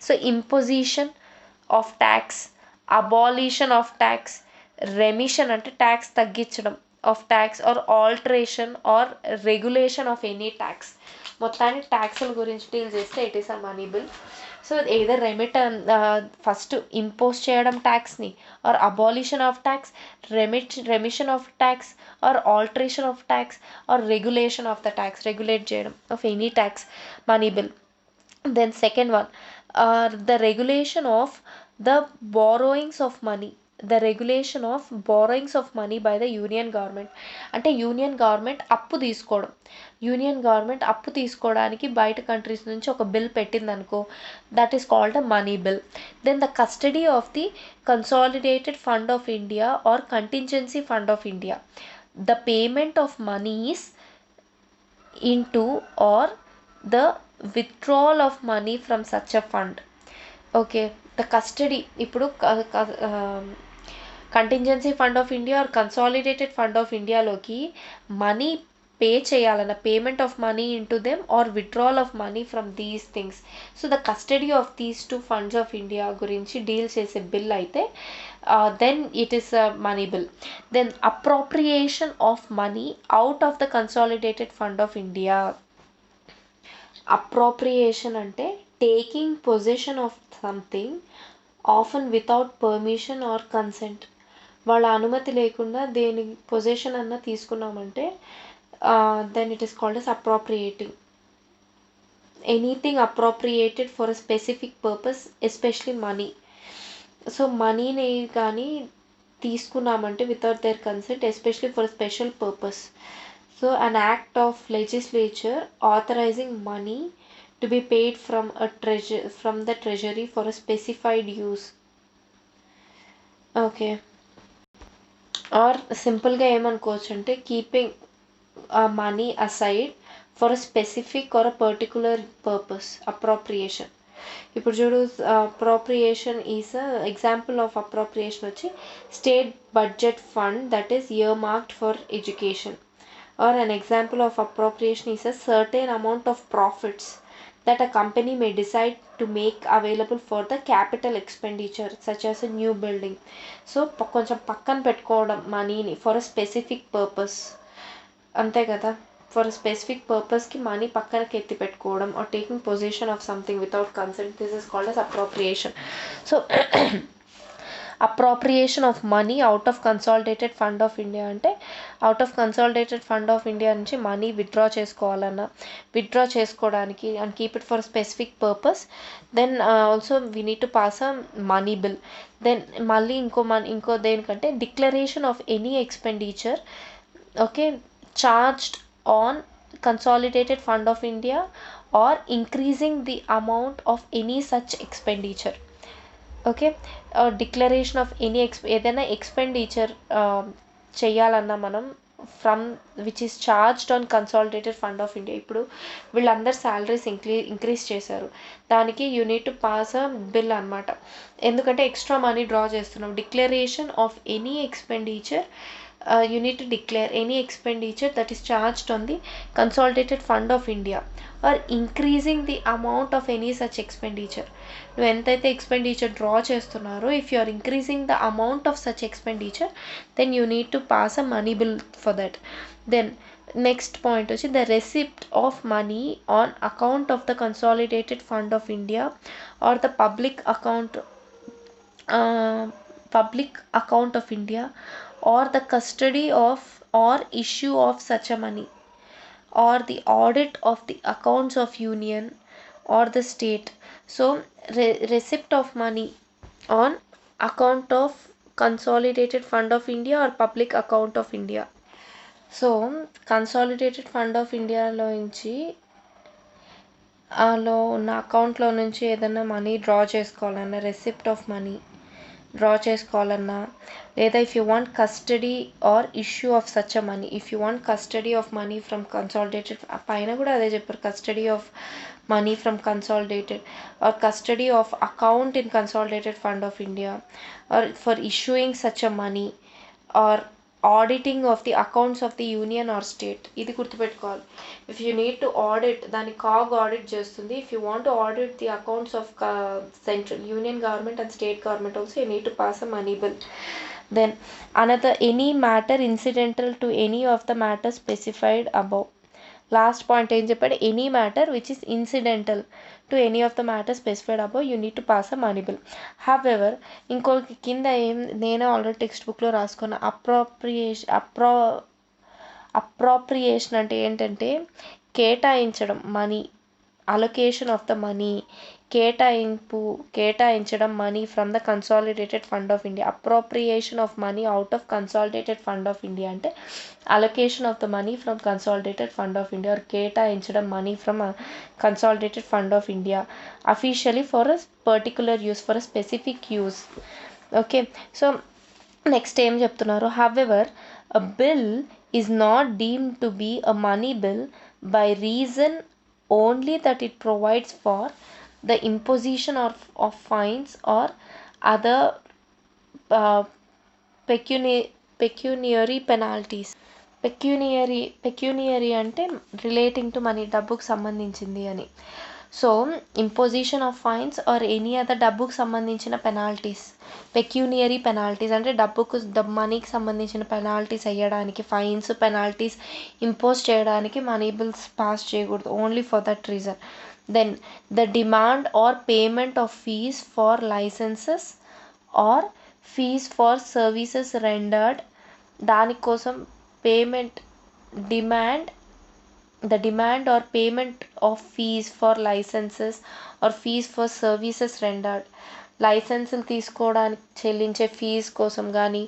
So imposition of tax, abolition of tax, remission అంటే ట్యాక్స్ తగ్గించడం, of tax or alteration or regulation of any tax. మొత్తాన్ని ట్యాక్స్ల గురించి డీల్ చేస్తే it is a money bill. So either first impose చేయడం ట్యాక్స్ని, or abolition of tax, remission of tax, or alteration of tax, or regulation of the tax, regulate చేయడం of any tax, money bill. Then second one, the regulation of the borrowings of money, the regulation of borrowings of money by the union government. అంటే union government అప్పు తీసుకోవడం, union government అప్పు తీసుకోవడానికి బయట countries నుంచి ఒక bill పెట్టిందనుకో, that is called a money bill. Then the custody of the consolidated fund of India or contingency fund of India, the payment of moneys into or the withdrawal of money from such a fund. Okay, the custody ఇప్పుడు contingency fund of India or consolidated fund of ఇండియాలోకి money pay చేయాలన్న, payment of money into them or withdrawal of money from these things. So the custody of these two funds of India గురించి deal చేసే bill అయితే then it is a money bill. Then appropriation of money out of the consolidated fund of India. Appropriation అంటే taking possession of something often without permission or consent. వాళ్ళ అనుమతి లేకుండా దేని position అన్న తీసుకున్నామంటే then it is called as appropriating. Anything appropriated for a specific purpose, especially money. So మనీని కానీ తీసుకున్నామంటే without their consent, especially for special purpose. So an act of legislature authorising money to be paid from the treasury for a specified use. Okay, or సింపుల్గా ఏమనుకోవచ్చు అంటే keeping money aside for a specific or a particular purpose, appropriation. ఇప్పుడు చూడు, appropriation is example of appropriation వచ్చి state budget fund that is year marked for education. Or an example of appropriation is a certain amount of profits that a company may decide to make available for the capital expenditure such as a new building. So కొంచెం పక్కన పెట్టుకోవడం మనీని for a specific purpose, అంతే కదా. For specific పర్పస్కి money పక్కనకి ఎత్తి పెట్టుకోవడం or taking position of something without consent, this is called as appropriation. So appropriation of money out of consolidated fund of India అంటే out of consolidated fund of India నుంచి money withdraw చేసుకోవాలన్నా, withdraw చేసుకోవడానికి and keep it for specific purpose. Then also we need to pass a money bill. Then మళ్ళీ ఇంకో దేనికంటే declaration of any expenditure, okay, charged on consolidated fund of India or increasing the amount of any such expenditure. Okay, declaration of any ఏదైనా expenditure చేయాలన్నా మనం from which is charged on consolidated fund of India. ఇప్పుడు వీళ్ళందరూ salaries increase చేశారు, దానికి you need to pass a bill అనమాట. ఎందుకంటే extra money draw చేస్తున్నాం. Declaration of any expenditure, you need to declare any expenditure that is charged on the consolidated fund of India or increasing the amount of any such expenditure. నువ్వు ఎంతైతే expenditure draw చేస్తున్నారో, if you are increasing the amount of such expenditure then you need to pass a money bill for that. Then next point వచ్చి the receipt of money on account of the consolidated fund of India or the public account of India or the custody of or issue of such a money or the audit of the accounts of union or the state. So receipt of money on account of consolidated fund of India or public account of India. So consolidated fund of ఇండియాలో నుంచి లో ఉన్న అకౌంట్లో నుంచి ఏదైనా money draw చేసుకోవాలన్నా, receipt of money draw చేసుకోవాలన్నా, లేదా if you want custody or issue of such a money, if you want custody of money from consolidated, పైన కూడా అదే చెప్పారు, custody of money from consolidated or custody of account in consolidated fund of India or for issuing such a money or auditing of the accounts of the union or state. ఇది గుర్తుపెట్టుకోవాలి. If you need to audit, దాన్ని CAG audit చేస్తుంది. If you want to audit the accounts of central union government and state government also you need to pass a money bill. Then another, any matter incidental to any of the matters specified above. Last point ఏం చెప్పాడు, any matter which is incidental to any of the matter specified above you need to pass a money bill. However ఇంకొక కింద ఏం, నేనే already text బుక్లో రాసుకున్న appropriation అంటే ఏంటంటే కేటాయించడం, money, allocation of the money, కేటాయించడం money from the consolidated fund of India. Appropriation of money out of consolidated fund of India అంటే allocation of the money from consolidated fund of India, or కేటాయించడం money from consolidated fund of India officially for a particular use, for a specific use. Okay, so next ఏం చెప్తున్నారు, however a bill is not deemed to be a money bill by reason only that it provides for the imposition of fines or other uh, pecuniary penalties. పెక్యూనియరీ అంటే relating to money, డబ్బుకు సంబంధించింది అని. So imposition of fines are any other డబ్బుకు సంబంధించిన penalties. పెక్యూనియరీ penalties అంటే మనీకి సంబంధించిన penalties వేయడానికి, ఫైన్స్ పెనాల్టీస్ ఇంపోజ్ చేయడానికి మనీ బిల్స్ పాస్ చేయకూడదు, only for that reason. Then the demand or payment of fees for licenses or fees for services rendered, దానికోసం payment, the demand or payment of fees for licenses or fees for services rendered. లైసెన్సులు తీసుకోవడానికి చెల్లించే fee కోసం కానీ,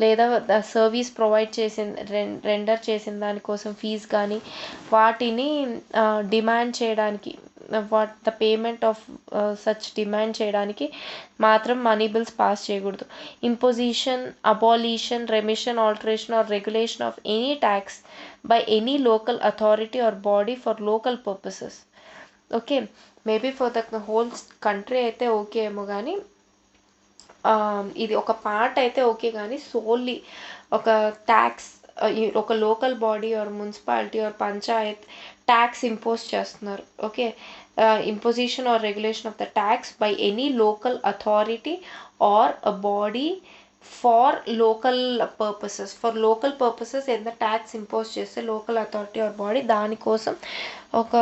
లేదా service provide render చేసిన దానికోసం fee కానీ, వాటిని డిమాండ్ చేయడానికి, the payment of such demand చేయడానికి మాత్రం మనీ బిల్స్ పాస్ చేయకూడదు. Imposition, abolition, remission, alteration or regulation of any tax by any local authority or body for local purposes. Okay, maybe for the whole country అయితే okay ఏమో కానీ, ఇది ఒక part అయితే okay కానీ సోల్లీ ఒక tax, ఒక local body or municipality or panchayat tax impose చేస్తున్నారు. Okay, imposition or regulation of the tax by any local authority or a body for local purposes ఎంత ట్యాక్స్ ఇంపోజ్ చేస్తే లోకల్ అథారిటీ ఆర్ బాడీ దానికోసం ఒక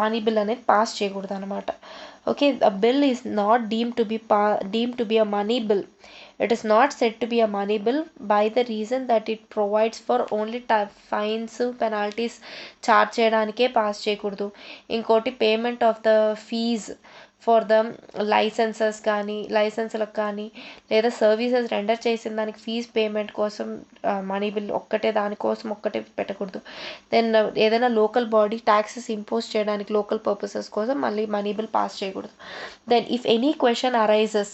money bill అనేది pass చేయకూడదు అనమాట. Okay, a bill is not deemed to be a money bill. It is not said to be a money bill by the reason that it provides for only fines, penalties charge చేయడానికే pass చేయకూడదు. ఇంకోటి payment of the fees for the లైసెన్సులకు కానీ లేదా services render చేసిన దానికి fees payment కోసం money bill దానికోసం ఒక్కటే పెట్టకూడదు. దెన్ ఏదైనా లోకల్ బాడీ ట్యాక్సెస్ ఇంపోజ్ చేయడానికి లోకల్ పర్పసెస్ కోసం మళ్ళీ మనీ బిల్ పాస్ చేయకూడదు. Then if any question arises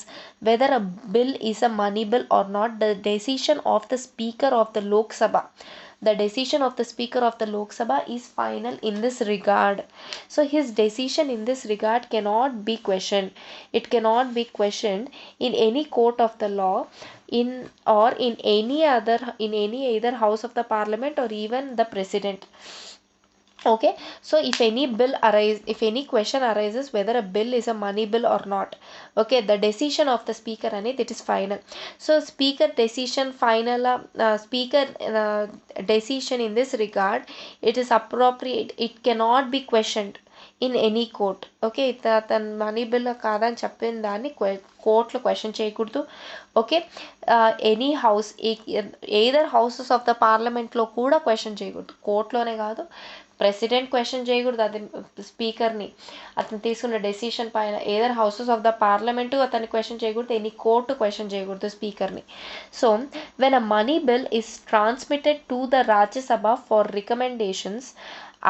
whether a bill is a money bill or not, the decision of the Speaker of the Lok Sabha is final in this regard. So his decision in this regard cannot be questioned. It cannot be questioned in any court of the law, in any either house of the parliament or even the president. Okay, so if any question arises whether a bill is a money bill or not, okay, the decision of the speaker అనేది it is final. So speaker decision decision in this regard, it is appropriate, it cannot be questioned in any court. Okay, తన money bill కాదని చెప్పిన దాన్ని కోర్టులో question చేయకూడదు. Okay, any house, either houses of the పార్లమెంట్లో కూడా question చేయకూడదు. కోర్టులోనే కాదు, ప్రెసిడెంట్ క్వశ్చన్ చేయకూడదు అది స్పీకర్ని, అతను తీసుకున్న డెసిషన్ పైన. Either houses of the parliament అతన్ని క్వశ్చన్ చేయకూడదు, ఎనీ కోర్టు క్వశ్చన్ చేయకూడదు స్పీకర్ని. So when a money bill is transmitted to the Rajya Sabha for recommendations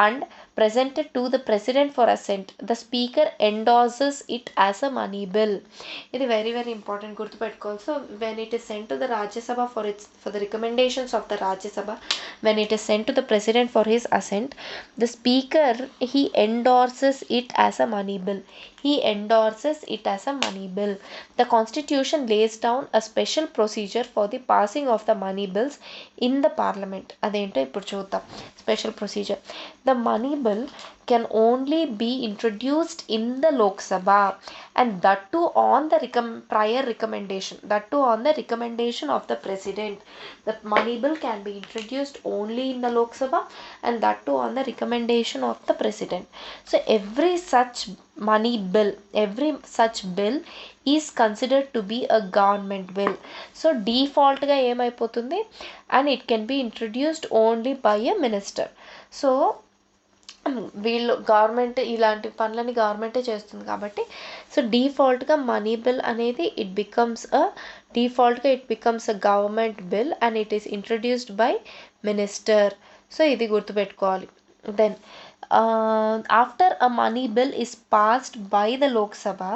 and presented to the president for assent, the speaker endorses it as a money bill. ఇది very very important, గుర్తుపెట్టుకోవాలి. So when it is sent to the Rajya Sabha for the recommendations of the Rajya Sabha, when it is sent to the president for his assent, the speaker, he endorses it as a money bill. He endorses it as a money bill. The constitution lays down a special procedure for the passing of the money bills in the parliament. అదేంటో ఇప్పుడు చూద్దాం. Special procedure. The money bill can only be introduced in the Lok Sabha, and that too on the prior recommendation, that too on the recommendation of the president. The money bill can be introduced only in the Lok Sabha, and that too on the recommendation of the president. So every such money bill, every such bill is considered to be a government bill. So default ga ఏమైపోతుంది, and it can be introduced only by a minister. So వీళ్ళు government ఇలాంటి పనులని గవర్నమెంటే చేస్తుంది కాబట్టి, so డిఫాల్ట్గా money bill అనేది it becomes a government bill and it is introduced by minister. So ఇది గుర్తుపెట్టుకోవాలి. Then after a money bill is passed by the Lok Sabha,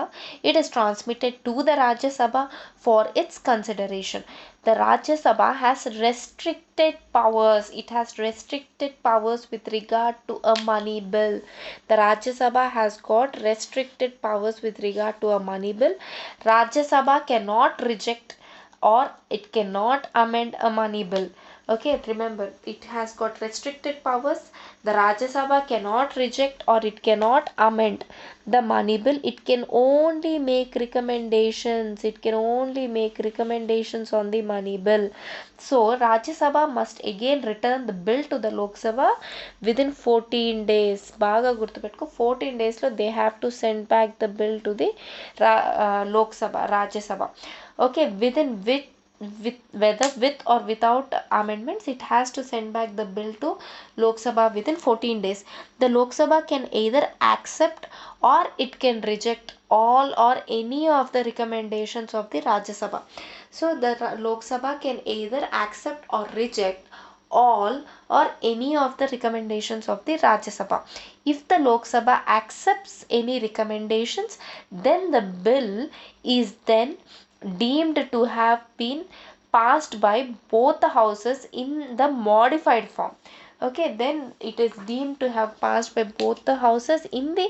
it is transmitted to the Rajya Sabha for its consideration. The Rajya Sabha has restricted powers. It has restricted powers with regard to a money bill. The Rajya Sabha has got restricted powers with regard to a money bill. Rajya Sabha cannot reject or it cannot amend a money bill. Okay, remember, it has got restricted powers. The Rajya Sabha cannot reject or it cannot amend the money bill. It can only make recommendations. It can only make recommendations on the money bill. So Rajya Sabha must again return the bill to the Lok Sabha within 14 days. బాగా గుర్తుపెట్టుకో, 14 days లో they have to send back the bill to the Lok Sabha, Rajya Sabha. Okay, within which whether with or without amendments, it has to send back the bill to Lok Sabha within 14 days. The Lok Sabha can either accept or it can reject all or any of the recommendations of the Rajya Sabha. So the Lok Sabha can either accept or reject all or any of the recommendations of the Rajya Sabha. If the Lok Sabha accepts any recommendations, then the bill is then deemed to have been passed by both the houses in the modified form. Okay, then it is deemed to have passed by both the houses in the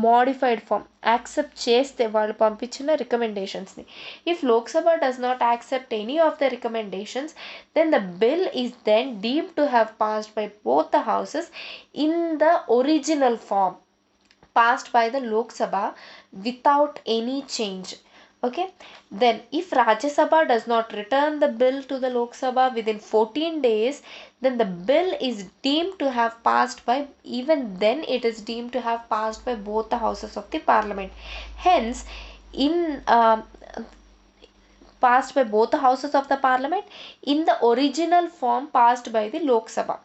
modified form. Accept చేస్తే వాళ్ళు పంపించిన రికమెండేషన్స్ని. If Lok Sabha does not accept any of the recommendations, then the bill is then deemed to have passed by both the houses in the original form, passed by the Lok Sabha without any change. Okay, then if Rajya Sabha does not return the bill to the Lok Sabha within 14 days, then the bill is deemed to have passed by, even then it is deemed to have passed by both the houses of the parliament. Hence, in passed by both the houses of the parliament in the original form passed by the Lok Sabha.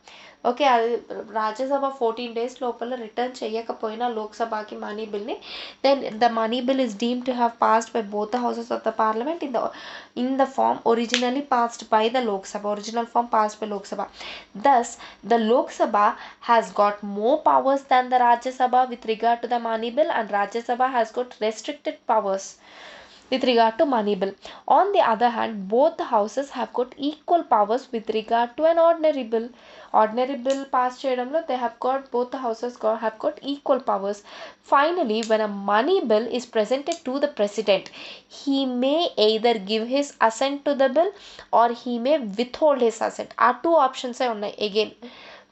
Okay, అది Rajya Sabha 14 days లోపల return చేయకపోయినా లోక్సభకి money బిల్ని, then the money bill is deem to have passed by both the houses of the parliament in the form originally passed by the Lok Sabha, original form passed by Lok Sabha. Thus, the Lok Sabha has got more powers than the Rajya Sabha with regard to the money bill, and Rajya Sabha has got restricted powers with regard to money bill. On the other hand, both the houses have got equal powers with regard to an ordinary bill. Ordinary bill pass cheyadamlo they have got, both the houses have got equal powers. Finally, when a money bill is presented to the president, he may either give his assent to the bill or he may withhold his assent. Are two options unnai again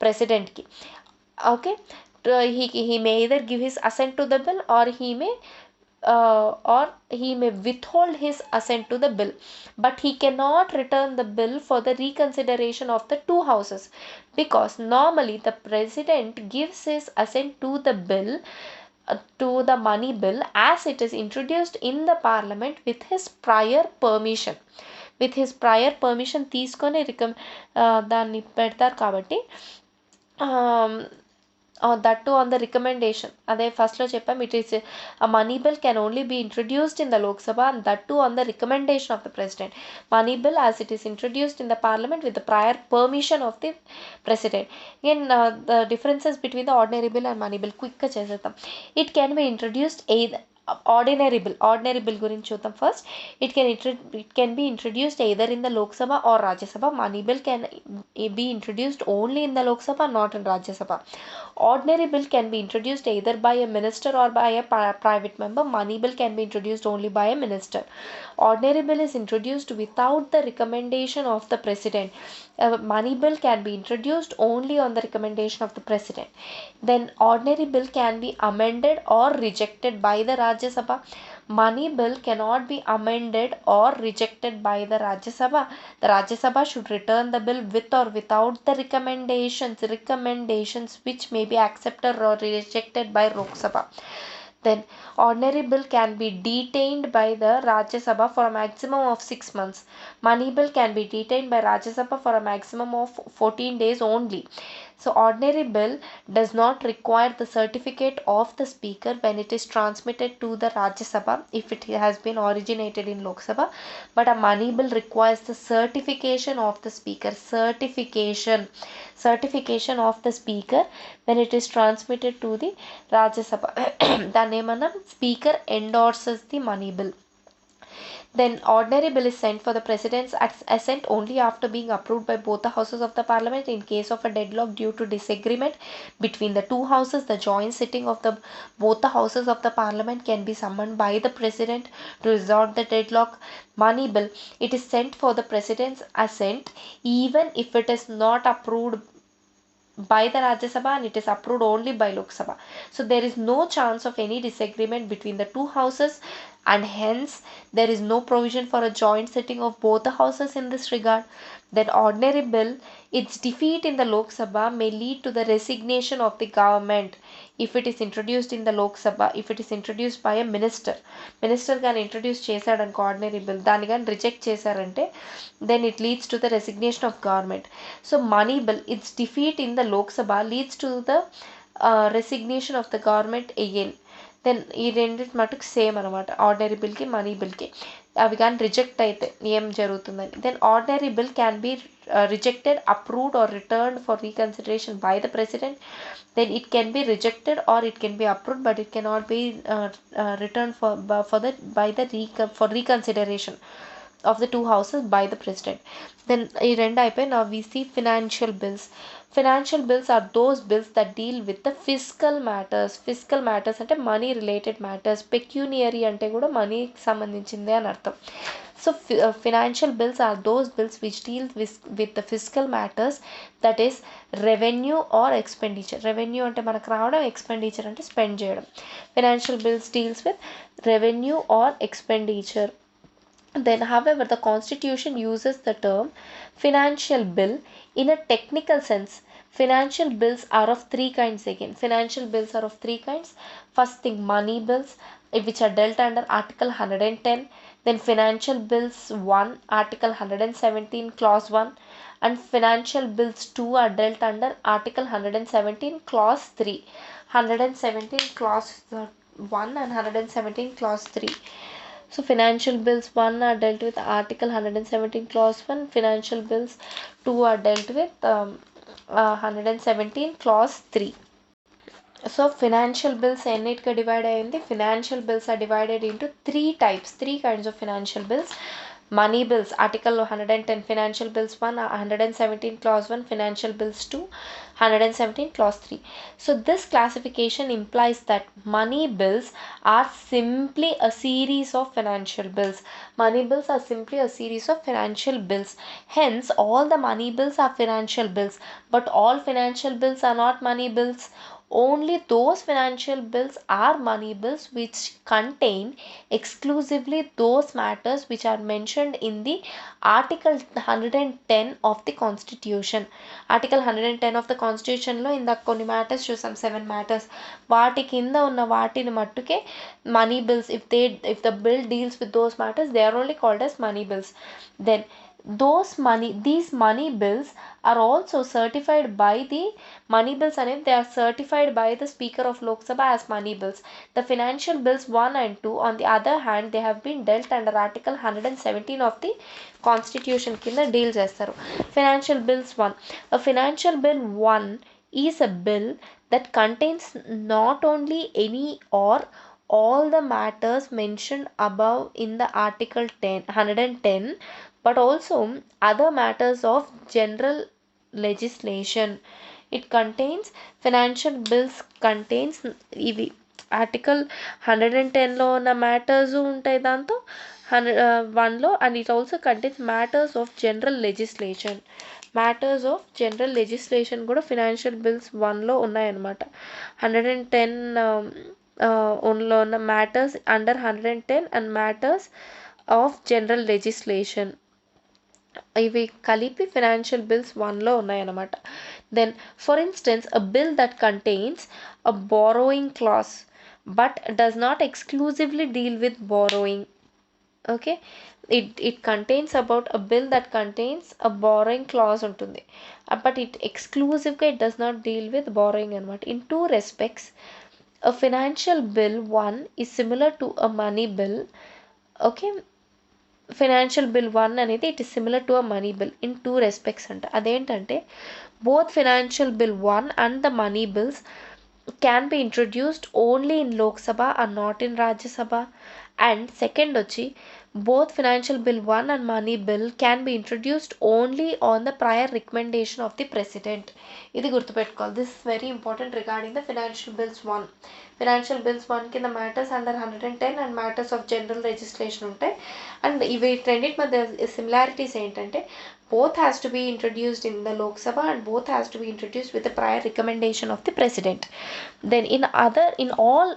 president ki. Okay, he may either give his assent to the bill or he may withhold his assent to the bill, but he cannot return the bill for the reconsideration of the two houses, because normally the president gives his assent to the bill, to the money bill as it is introduced in the parliament with his prior permission. With his prior permission తీసుకొని దాన్ని పెడతారు కాబట్టి that too on the recommendation. అదే ఫస్ట్లో చెప్పాం, it is a money bill can only be introduced in the Lok Sabha and that too on the recommendation of the president. Money bill as it is introduced in the parliament with the prior permission of the president. Again, the differences between the ordinary bill and money bill quick గా చేసేద్దాం. It can be introduced either ordinary bill గురించి చూద్దాం first. it can be introduced either in the Lok Sabha or Rajya Sabha. Money bill can be introduced only in the Lok Sabha, not in Rajya Sabha. Ordinary bill can be introduced either by a minister or by a private member. Money bill can be introduced only by a minister. Ordinary bill is introduced without the recommendation of the president. Money bill can be introduced only on the recommendation of the president. Then ordinary bill can be amended or rejected by the Rajya Sabha. Money bill cannot be amended or rejected by the Rajya Sabha. The Rajya Sabha should return the bill with or without the recommendations which may be accepted or rejected by Lok Sabha. Then ordinary bill can be detained by the Rajya Sabha for a maximum of 6 months. Money bill can be detained by Rajya Sabha for a maximum of 14 days only. So ordinary bill does not require the certificate of the speaker when it is transmitted to the Rajya Sabha if it has been originated in Lok Sabha, but a money bill requires the certification of the speaker. Certification of the speaker when it is transmitted to the Rajya Sabha. దాన్ని ఏమన్నా speaker endorses the money bill. Then ordinary bill is sent for the president's assent only after being approved by both the houses of the parliament. In case of a deadlock due to disagreement between the two houses, the joint sitting of both the houses of the parliament can be summoned by the president to resolve the deadlock. Money bill, it is sent for the president's assent even if it is not approved by the Rajya Sabha and it is approved only by Lok Sabha. So there is no chance of any disagreement between the two houses and hence there is no provision for a joint sitting of both the houses in this regard. Then ordinary bill, its defeat in the Lok Sabha may lead to the resignation of the government if it is introduced in the Lok Sabha, if it is introduced by a minister గాని introduce చేశాడనుకో ordinary bill, దాన్ని కానీ reject చేశారంటే then it leads to the resignation of government. So money bill, its defeat in the Lok Sabha leads to the resignation of the government again. Then ఈ రెండింటి మటుకు same అనమాట, ordinary బిల్కి money బిల్కి. అవి కానీ reject అయితే ఏం జరుగుతుందని. Then ordinary bill can be rejected, approved or returned for reconsideration by the president. Then it can be rejected or it can be approved but it cannot be return for reconsideration of the two houses by the president. Then ఈ రెండు అయిపోయి now we see financial bills. Financial bills are those bills that deal with the fiscal matters అంటే money related matters. పెక్యూనియరీ అంటే కూడా మనీకి సంబంధించిందే అని అర్థం. So financial bills are those bills which deal with the fiscal matters, that is revenue or expenditure. Revenue అంటే మనకు రావడం, expenditure అంటే స్పెండ్ చేయడం. Financial bills deals with revenue or expenditure. Then however the constitution uses the term financial bill in a technical sense. Financial bills are of three kinds again. Financial bills are of three kinds. First thing, money bills, which are dealt under article 110. Then financial bills 1, article 117 clause 1, and financial bills 2 are dealt under article 117 clause 3. 117 clause 1 and 117 clause 3. So financial bills 1 are dealt with article 117 clause 1, financial bills 2 are dealt with 117 clause 3. So financial bills ఎన్నిటిగా divide అయ్యింది? Financial bills are divided into three kinds of financial bills. Money bills, article 110, financial bills 1, 117 clause 1, financial bills 2, 117 clause 3. So this classification implies that money bills are simply a series of financial bills. Money bills are simply a series of financial bills. Hence all the money bills are financial bills, but all financial bills are not money bills. Only those financial bills are money bills which contain exclusively those matters which are mentioned in the article 110 of the constitution. Article 110 of the constitution లో ఇందాక కొన్ని matters చూసాం, 7 matters. వాటి కింద ఉన్న వాటిని మట్టుకే money bills, if the bill deals with those matters, they are only called as money bills. Then these money bills are also certified by the money bills, and they are certified by the Speaker of Lok Sabha as money bills. The financial bills 1 and 2, on the other hand, they have been dealt under Article 117 of the Constitution కింద deal చేస్తారు. Financial bills 1. A financial bill 1 is a bill that contains not only any or all the matters mentioned above in the Article 110, but also other matters of general legislation. It contains financial bills contains ఇవి article 110లో ఉన్న matters ఉంటాయి దాంతో 1లో, and it also contains matters of general legislation. Matters of general legislation కూడా financial bills 1లో ఉన్నాయన్నమాట. 110 లో ఉన్న matters under 110 and matters of general legislation ఇవి కలిపి ఫినాన్షియల్ బిల్స్ 1లో ఉన్నాయన్నమాట. Then for instance a bill that contains a borrowing clause but does not exclusively deal with borrowing. Okay, it contains about a bill that contains a borrowing clause ఉంటుంది, but it exclusively it does not deal with borrowing అనమాట. In two respects a financial bill 1 is similar to a money bill. Okay, financial bill 1 అనేది it is similar to a money bill in two respects అంట. అదేంటంటే both financial bill 1 and the money bills can be introduced only in Lok Sabha and not in Rajya Sabha. And second వచ్చి both financial bill 1 and money bill can be introduced only on the prior recommendation of the president. ఇది గుర్తుపెట్టుకోవాలి. This is very important regarding the financial bills 1. financial bills 1 కింద matters under 110 and matters of general legislation ఉంటాయి. And ఇవి రెండింటి మధ్య similarities ఏంటంటే both has to be introduced in the Lok Sabha and both has to be introduced with the prior recommendation of the president. Then in all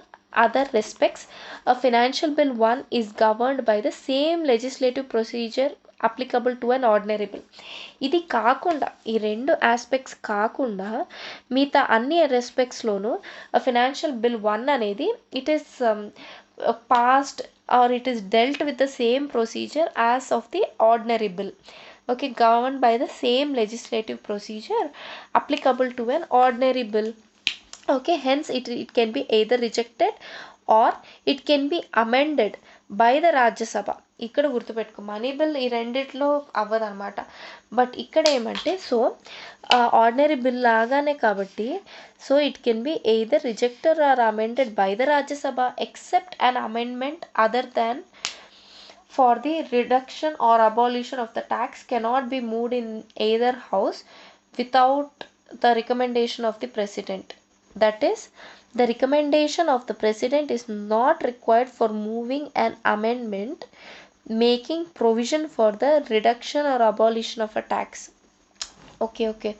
other respects a financial bill 1 is governed by the same legislative procedure applicable to an ordinary bill. ఇది కాకుండా ఈ రెండు aspects కాకుండా మిగతా అన్ని రెస్పెక్ట్స్లోనూ financial bill 1 అనేది it is passed or it is dealt with the same procedure as of the ordinary bill. Okay, governed by the same legislative procedure applicable to an ordinary bill. Okay, hence it can be either rejected or it can be amended by the Rajya Sabha. ఇక్కడ గుర్తుపెట్టుకో money bill ఈ రెండిట్లో అవ్వదన్నమాట. But ఇక్కడ ఏమంటే so ordinary bill లాగానే కాబట్టి so it can be either rejected or amended by the Rajya Sabha except an amendment other than for the reduction or abolition of the tax cannot be moved in either house without the recommendation of the president. That is, the recommendation of the president is not required for moving an amendment making provision for the reduction or abolition of a tax. Okay.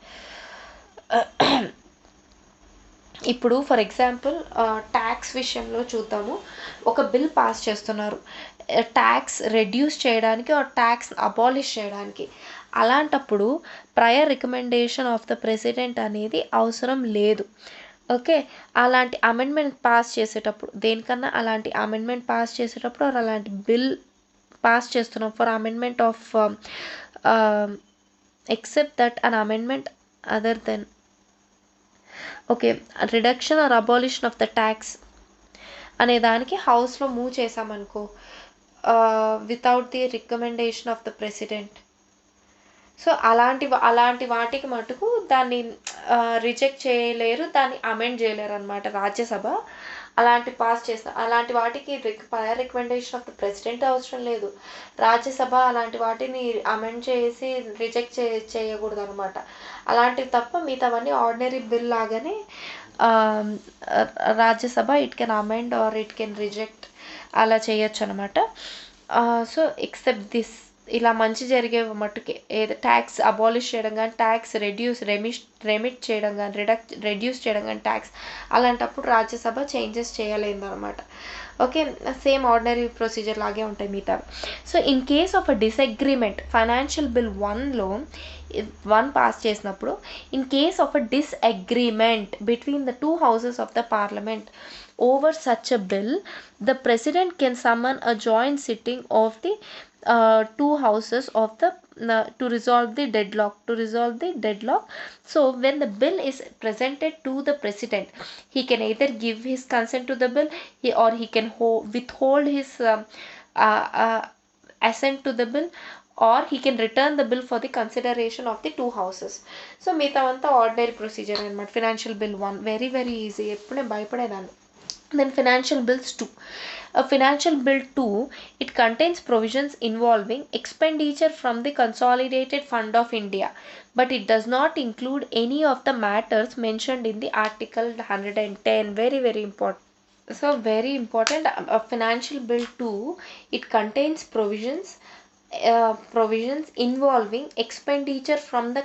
ఇప్పుడు for example tax విషయంలో చూద్దాము. ఒక bill pass చేస్తున్నారు tax reduce చేయడానికి R tax abolish చేయడానికి. అలాంటప్పుడు prior recommendation of the president అనేది అవసరం లేదు. ఓకే, అలాంటి అమెండ్మెంట్ పాస్ చేసేటప్పుడు దేనికన్నా అలాంటి అమెండ్మెంట్ పాస్ చేసేటప్పుడు ఆర్ అలాంటి బిల్ పాస్ చేస్తున్నాం for amendment of except that an amendment other than okay reduction or abolition of the tax అనే దానికి హౌస్లో మూవ్ చేసామనుకో without the recommendation of the president. So అలాంటి వాటికి మటుకు దాన్ని రిజెక్ట్ చేయలేరు, దాన్ని అమెండ్ చేయలేరు అనమాట రాజ్యసభ. అలాంటి వాటికి prior recommendation of the president అవసరం లేదు. రాజ్యసభ అలాంటి వాటిని అమెండ్ చేసి రిజెక్ట్ చేయకూడదు అనమాట. అలాంటివి తప్ప మిగతావన్నీ ఆర్డినరీ బిల్ లాగానే Rajya Sabha it can amend or it can reject అలా చేయొచ్చు అనమాట. సో ఎక్సెప్ట్ దిస్ ఇలా మంచి జరిగే మట్టుకే ఏదో ట్యాక్స్ అబాలిష్ చేయడం కానీ ట్యాక్స్ రెమిట్ చేయడం కానీ రెడ్యూస్ చేయడం కానీ ట్యాక్స్ అలాంటప్పుడు రాజ్యసభ చేంజెస్ చేయలేదన్నమాట. ఓకే, సేమ్ ఆర్డినరీ ప్రొసీజర్ లాగే ఉంటాయి మిగతా. So in case of a disagreement financial bill 1లో 1 pass చేసినప్పుడు in case of a డిస్అగ్రిమెంట్ between the 2 houses of the parliament over such a bill, the president can summon a joint sitting of the 2 houses of the to resolve the deadlock. So when the bill is presented to the president, he can either give his consent to the bill, or he can withhold his uh, uh, assent to the bill, or he can return the bill for the consideration of the two houses. So మిగతావంతా ordinary procedure అనమాట. Financial bill 1 very very easy, ఎప్పుడు నేను భయపడేదాన్ని. Then financial bills 2. A financial bill 2, it contains provisions involving expenditure from the consolidated fund of India, but it does not include any of the matters mentioned in the article 110. Very very important. So very important. A financial bill 2, it contains provisions involving expenditure from the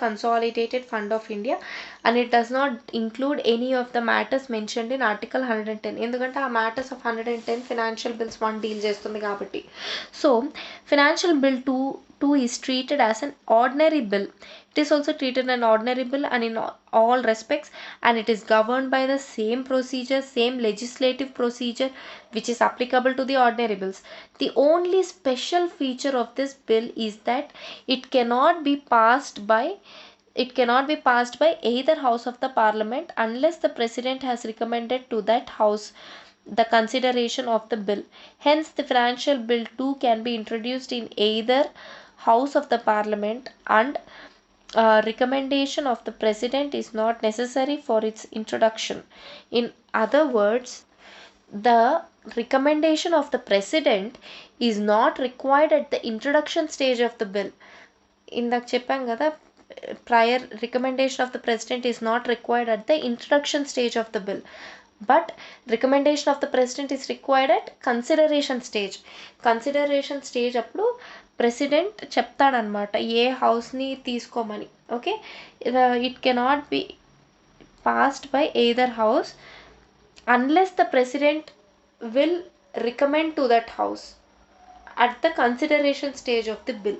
consolidated fund of India, and it does not include any of the matters mentioned in article 110. ఎందుకంటే ఆ matters of 110 financial bills 1 deal చేస్తుంది కాబట్టి. So financial bill 2 is treated as an ordinary bill. It is also treated an ordinary bill and in all respects, and it is governed by the same procedure, same legislative procedure which is applicable to the ordinary bills. The only special feature of this bill is that it cannot be passed by either house of the parliament unless the president has recommended to that house the consideration of the bill. Hence the financial bill 2 can be introduced in either house of the parliament, and recommendation of the president is not necessary for its introduction. In other words, the recommendation of the president is not required at the introduction stage of the bill. ఇందాక చెప్పాం కదా, prior recommendation of the president is not required at the introduction stage of the bill, but recommendation of the president is required at consideration stage. అప్పుడు president చెప్తాడనమాట ఏ హౌస్ని తీసుకోమని. Okay, it cannot be passed by either house unless the president will recommend to that house at the consideration stage of the bill.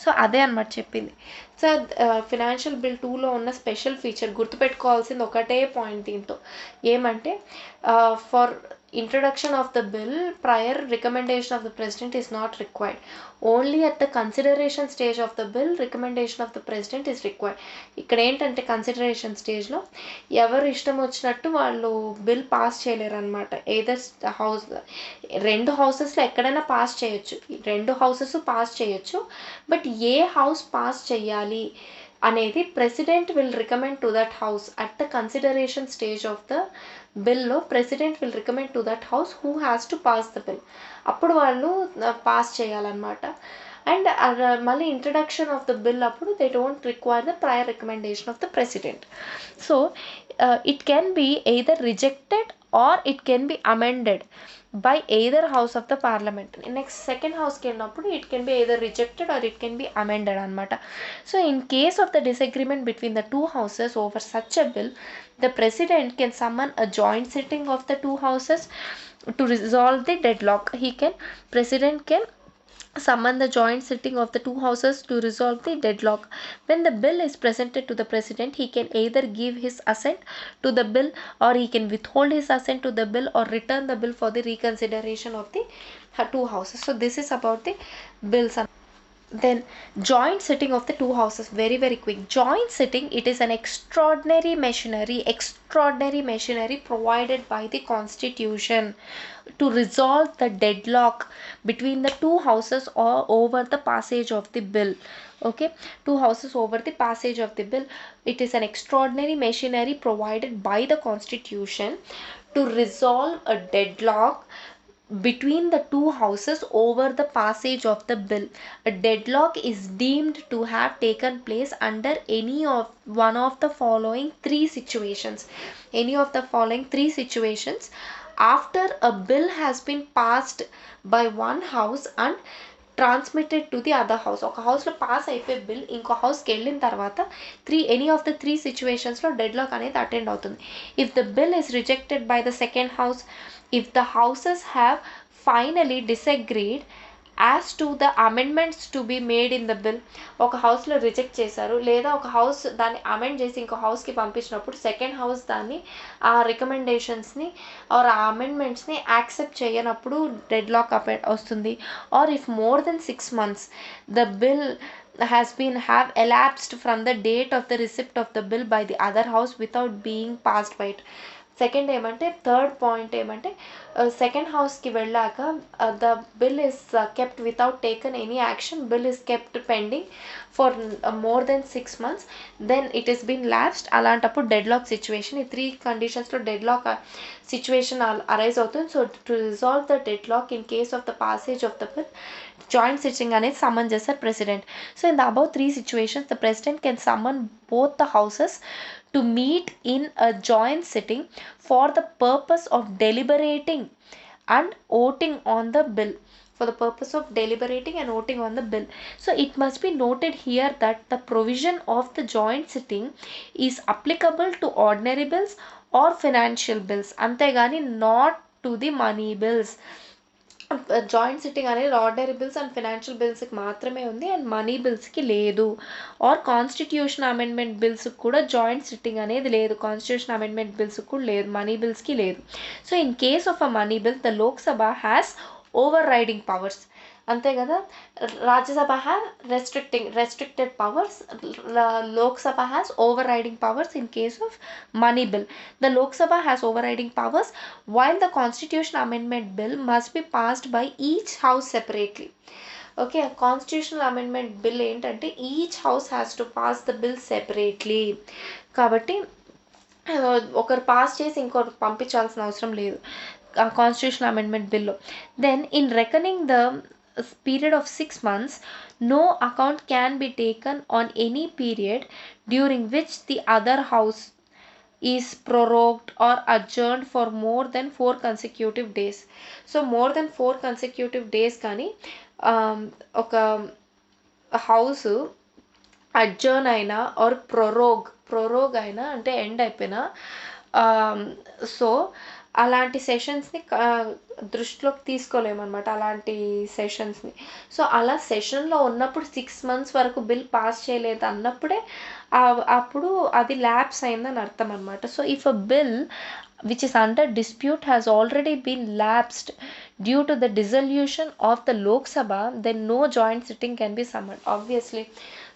So అదే అనమాట చెప్పింది. So financial bill 2లో ఉన్న special feature గుర్తుపెట్టుకోవాల్సింది ఒకటే పాయింట్ దీంతో, ఏమంటే for introduction of the bill, prior recommendation of the president is not required. Only at the consideration stage of the bill, recommendation of the president is required. ఇక్కడ ఏంటంటే consideration స్టేజ్లో ఎవరు ఇష్టం వచ్చినట్టు వాళ్ళు బిల్ పాస్ చేయలేరు అనమాట. ఏదర్ హౌస్, రెండు హౌసెస్లో ఎక్కడైనా పాస్ చేయొచ్చు, రెండు హౌసెస్ పాస్ చేయొచ్చు, బట్ ఏ హౌస్ పాస్ చేయాలి అనేది president will recommend to that house at the consideration stage of the బిల్లో. President will recommend to that house who has to pass the bill. అప్పుడు వాళ్ళు పాస్ చేయాలన్నమాట. అండ్ మళ్ళీ introduction of the bill అప్పుడు they don't require the prior recommendation of the president. So it can be either rejected or it can be amended by either house of the parliament. Next second house కి వెళ్ళినప్పుడు it can be either rejected or it can be amended అనమాట. So in case of the disagreement between the two houses over such a bill, the president can summon a joint sitting of the two houses to resolve the deadlock. President can summon the joint sitting of the two houses to resolve the deadlock. When the bill is presented to the president, he can either give his assent to the bill, or he can withhold his assent to the bill, or return the bill for the reconsideration of the two houses. So this is about the bills. Then joint sitting of the two houses, very very quick. Joint sitting, it is an extraordinary machinery provided by the constitution to resolve the deadlock between the two houses or over the passage of the bill. Okay, two houses over the passage of the bill. It is an extraordinary machinery provided by the constitution to resolve a deadlock between the two houses over the passage of the bill. A deadlock is deemed to have taken place under any of one of the following three situations. After a bill has been passed by one house and transmitted to the other house. ఒక హౌస్లో pass అయిపోయే bill ఇంకో హౌస్కి వెళ్ళిన తర్వాత any of the three సిచ్యువేషన్స్లో deadlock అనేది attend అవుతుంది. If the bill is rejected by the second house, if the houses have finally disagreed as to the amendments to be made in the bill. ఒక హౌస్లో reject చేశారు, లేదా ఒక house దాన్ని amend చేసి ఇంకో హౌస్కి పంపించినప్పుడు సెకండ్ హౌస్ దాన్ని ఆ రికమెండేషన్స్ని ఆర్ ఆ అమెండ్మెంట్స్ని యాక్సెప్ట్ చేయనప్పుడు డెడ్ లాక్ వస్తుంది. Or if more than 6 months the bill have elapsed from the date of the receipt of the bill by the other house without being passed by it. Second ఏమంటే third point ఏమంటే second హౌస్కి వెళ్ళాక the bill is kept without taken any action, bill is kept pending for more than 6 months, then it is been lapsed. అలాంటప్పుడు dead lock situation, ఈ 3 కండిషన్స్లో dead lock situation arise అవుతుంది. So to resolve the dead lock in case of the passage of the bill, joint sitting అనేది summon చేస్తారు president. So in the above 3 situations the president can summon both the houses to meet in a joint sitting for the purpose of deliberating and voting on the bill. For the purpose of deliberating and voting on the bill. So it must be noted here that the provision of the joint sitting is applicable to ordinary bills or financial bills, అంతేగాని not to the money bills. Joint sitting అనేది ordinary bills and financial బిల్స్కి మాత్రమే ఉంది, and money బిల్స్కి లేదు. Are constitution amendment బిల్స్కి కూడా joint sitting అనేది లేదు, constitution amendment బిల్స్కి కూడా లేదు, మనీ బిల్స్కి లేదు. So in case of a money bill the Lok Sabha has over riding powers. అంతే కదా, Rajya Sabha have restricted powers, Lok Sabha has over riding powers in case of money bill. The Lok Sabha has overriding powers while the constitution amendment bill must be passed by each house separately. Okay, a constitutional amendment bill ఏంటంటే each house has to pass the bill separately. కాబట్టి ఒకరు pass చేసి ఇంకొకరు పంపించాల్సిన అవసరం లేదు constitution amendment బిల్లో. Then in reckoning the period of 6 months, no account can be taken on any period during which the other house is prorogued or adjourned for more than 4 consecutive days. So more than 4 consecutive days కానీ ఒక house adjourn అయినా are prorogue అయినా అంటే end అయిపోయినా, so అలాంటి సెషన్స్ని దృష్టిలోకి తీసుకోలేమన్నమాట, అలాంటి సెషన్స్ని. So అలా సెషన్లో ఉన్నప్పుడు 6 months వరకు బిల్ పాస్ చేయలేదు అన్నప్పుడే అప్పుడు అది ల్యాప్స్ అయిందని అర్థం అనమాట. So if a bill which is under dispute has already been lapsed due to the dissolution of the Lok Sabha, then no joint sitting can be summoned. Obviously,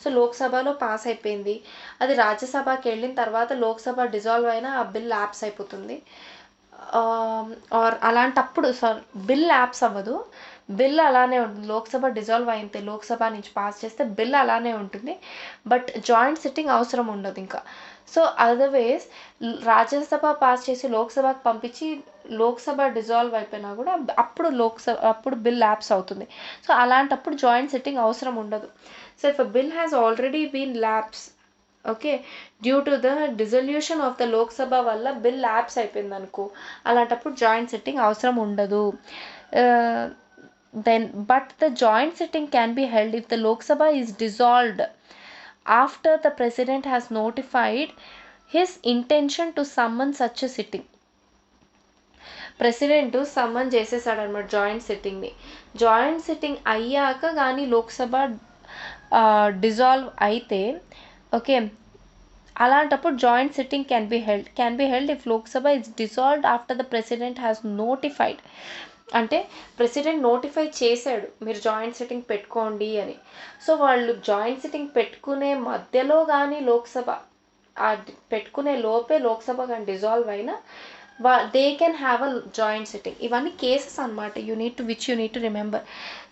so లోక్సభలో pass అయిపోయింది, అది రాజ్యసభకి వెళ్ళిన తర్వాత Lok Sabha dissolve అయినా ఆ bill lapse అయిపోతుంది. Are అలాంటప్పుడు bill lapse అవ్వదు, బిల్ అలానే ఉంటుంది. లోక్సభ డిజాల్వ్ అయితే లోక్సభ నుంచి పాస్ చేస్తే బిల్ అలానే ఉంటుంది, బట్ జాయింట్ సిట్టింగ్ అవసరం ఉండదు ఇంకా. సో అదర్వైజ్ రాజ్యసభ పాస్ చేసి లోక్సభకు పంపించి లోక్సభ డిజాల్వ్ అయిపోయినా కూడా అప్పుడు బిల్ ల్యాప్స్ అవుతుంది. సో అలాంటప్పుడు జాయింట్ సిట్టింగ్ అవసరం ఉండదు. So if a bill has already been lapse, okay, due to the dissolution of the Lok Sabha వల్ల బిల్ ల్యాప్స్ అయిపోయింది అనుకో, అలాంటప్పుడు జాయింట్ సిట్టింగ్ అవసరం ఉండదు. Then but the joint sitting can be held if the Lok Sabha is dissolved after the president has notified his intention to summon such a sitting. President summon చేసేసాడు అనమాట joint సిట్టింగ్ని. Joint sitting అయ్యాక కానీ Lok Sabha dissolve అయితే, okay, అలాంటప్పుడు joint sitting can be held if Lok Sabha is dissolved after the president has notified. అంటే president notify చేశాడు మీరు జాయింట్ సిట్టింగ్ పెట్టుకోండి అని. సో వాళ్ళు జాయింట్ సిట్టింగ్ పెట్టుకునే మధ్యలో కానీ లోక్సభ పెట్టుకునే లోపే లోక్సభ కానీ డిజాల్వ్ అయినా they can have a joint sitting. ఇవన్నీ కేసెస్ అనమాట which you need to remember.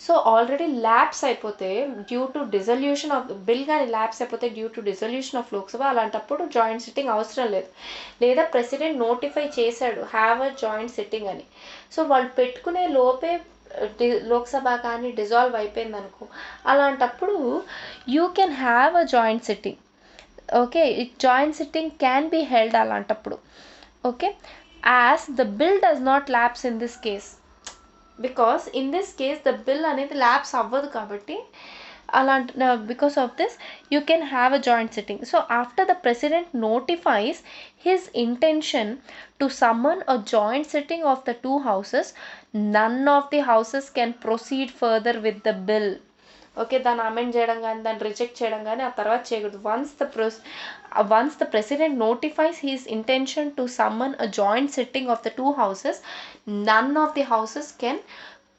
So already lapse అయిపోతే due to dissolution of bill కానీ ల్యాప్స్ అయిపోతే due to dissolution of Lok Sabha, అలాంటప్పుడు జాయింట్ సిట్టింగ్ అవసరం లేదు. లేదా ప్రెసిడెంట్ నోటిఫై చేశాడు హ్యావ్ అ జాయింట్ సిట్టింగ్ అని, సో వాళ్ళు పెట్టుకునే లోపే లోక్సభ కానీ డిజాల్వ్ అయిపోయింది అనుకో, అలాంటప్పుడు you can have a joint sitting. Okay, joint sitting can be held అలాంటప్పుడు. Okay, as the bill does not lapse in this case, because in this case the bill అనేది ల్యాప్స్ అవ్వదు కాబట్టి because of this you can have a joint sitting. So after the president notifies his intention to summon a joint sitting of the two houses, none of the houses can proceed further with the bill. Okay, దాన్ని amend చేయడం కానీ దాన్ని reject చేయడం కానీ ఆ తర్వాత చేయకూడదు. Once the president notifies his intention to summon a joint sitting of the two houses, none of the houses can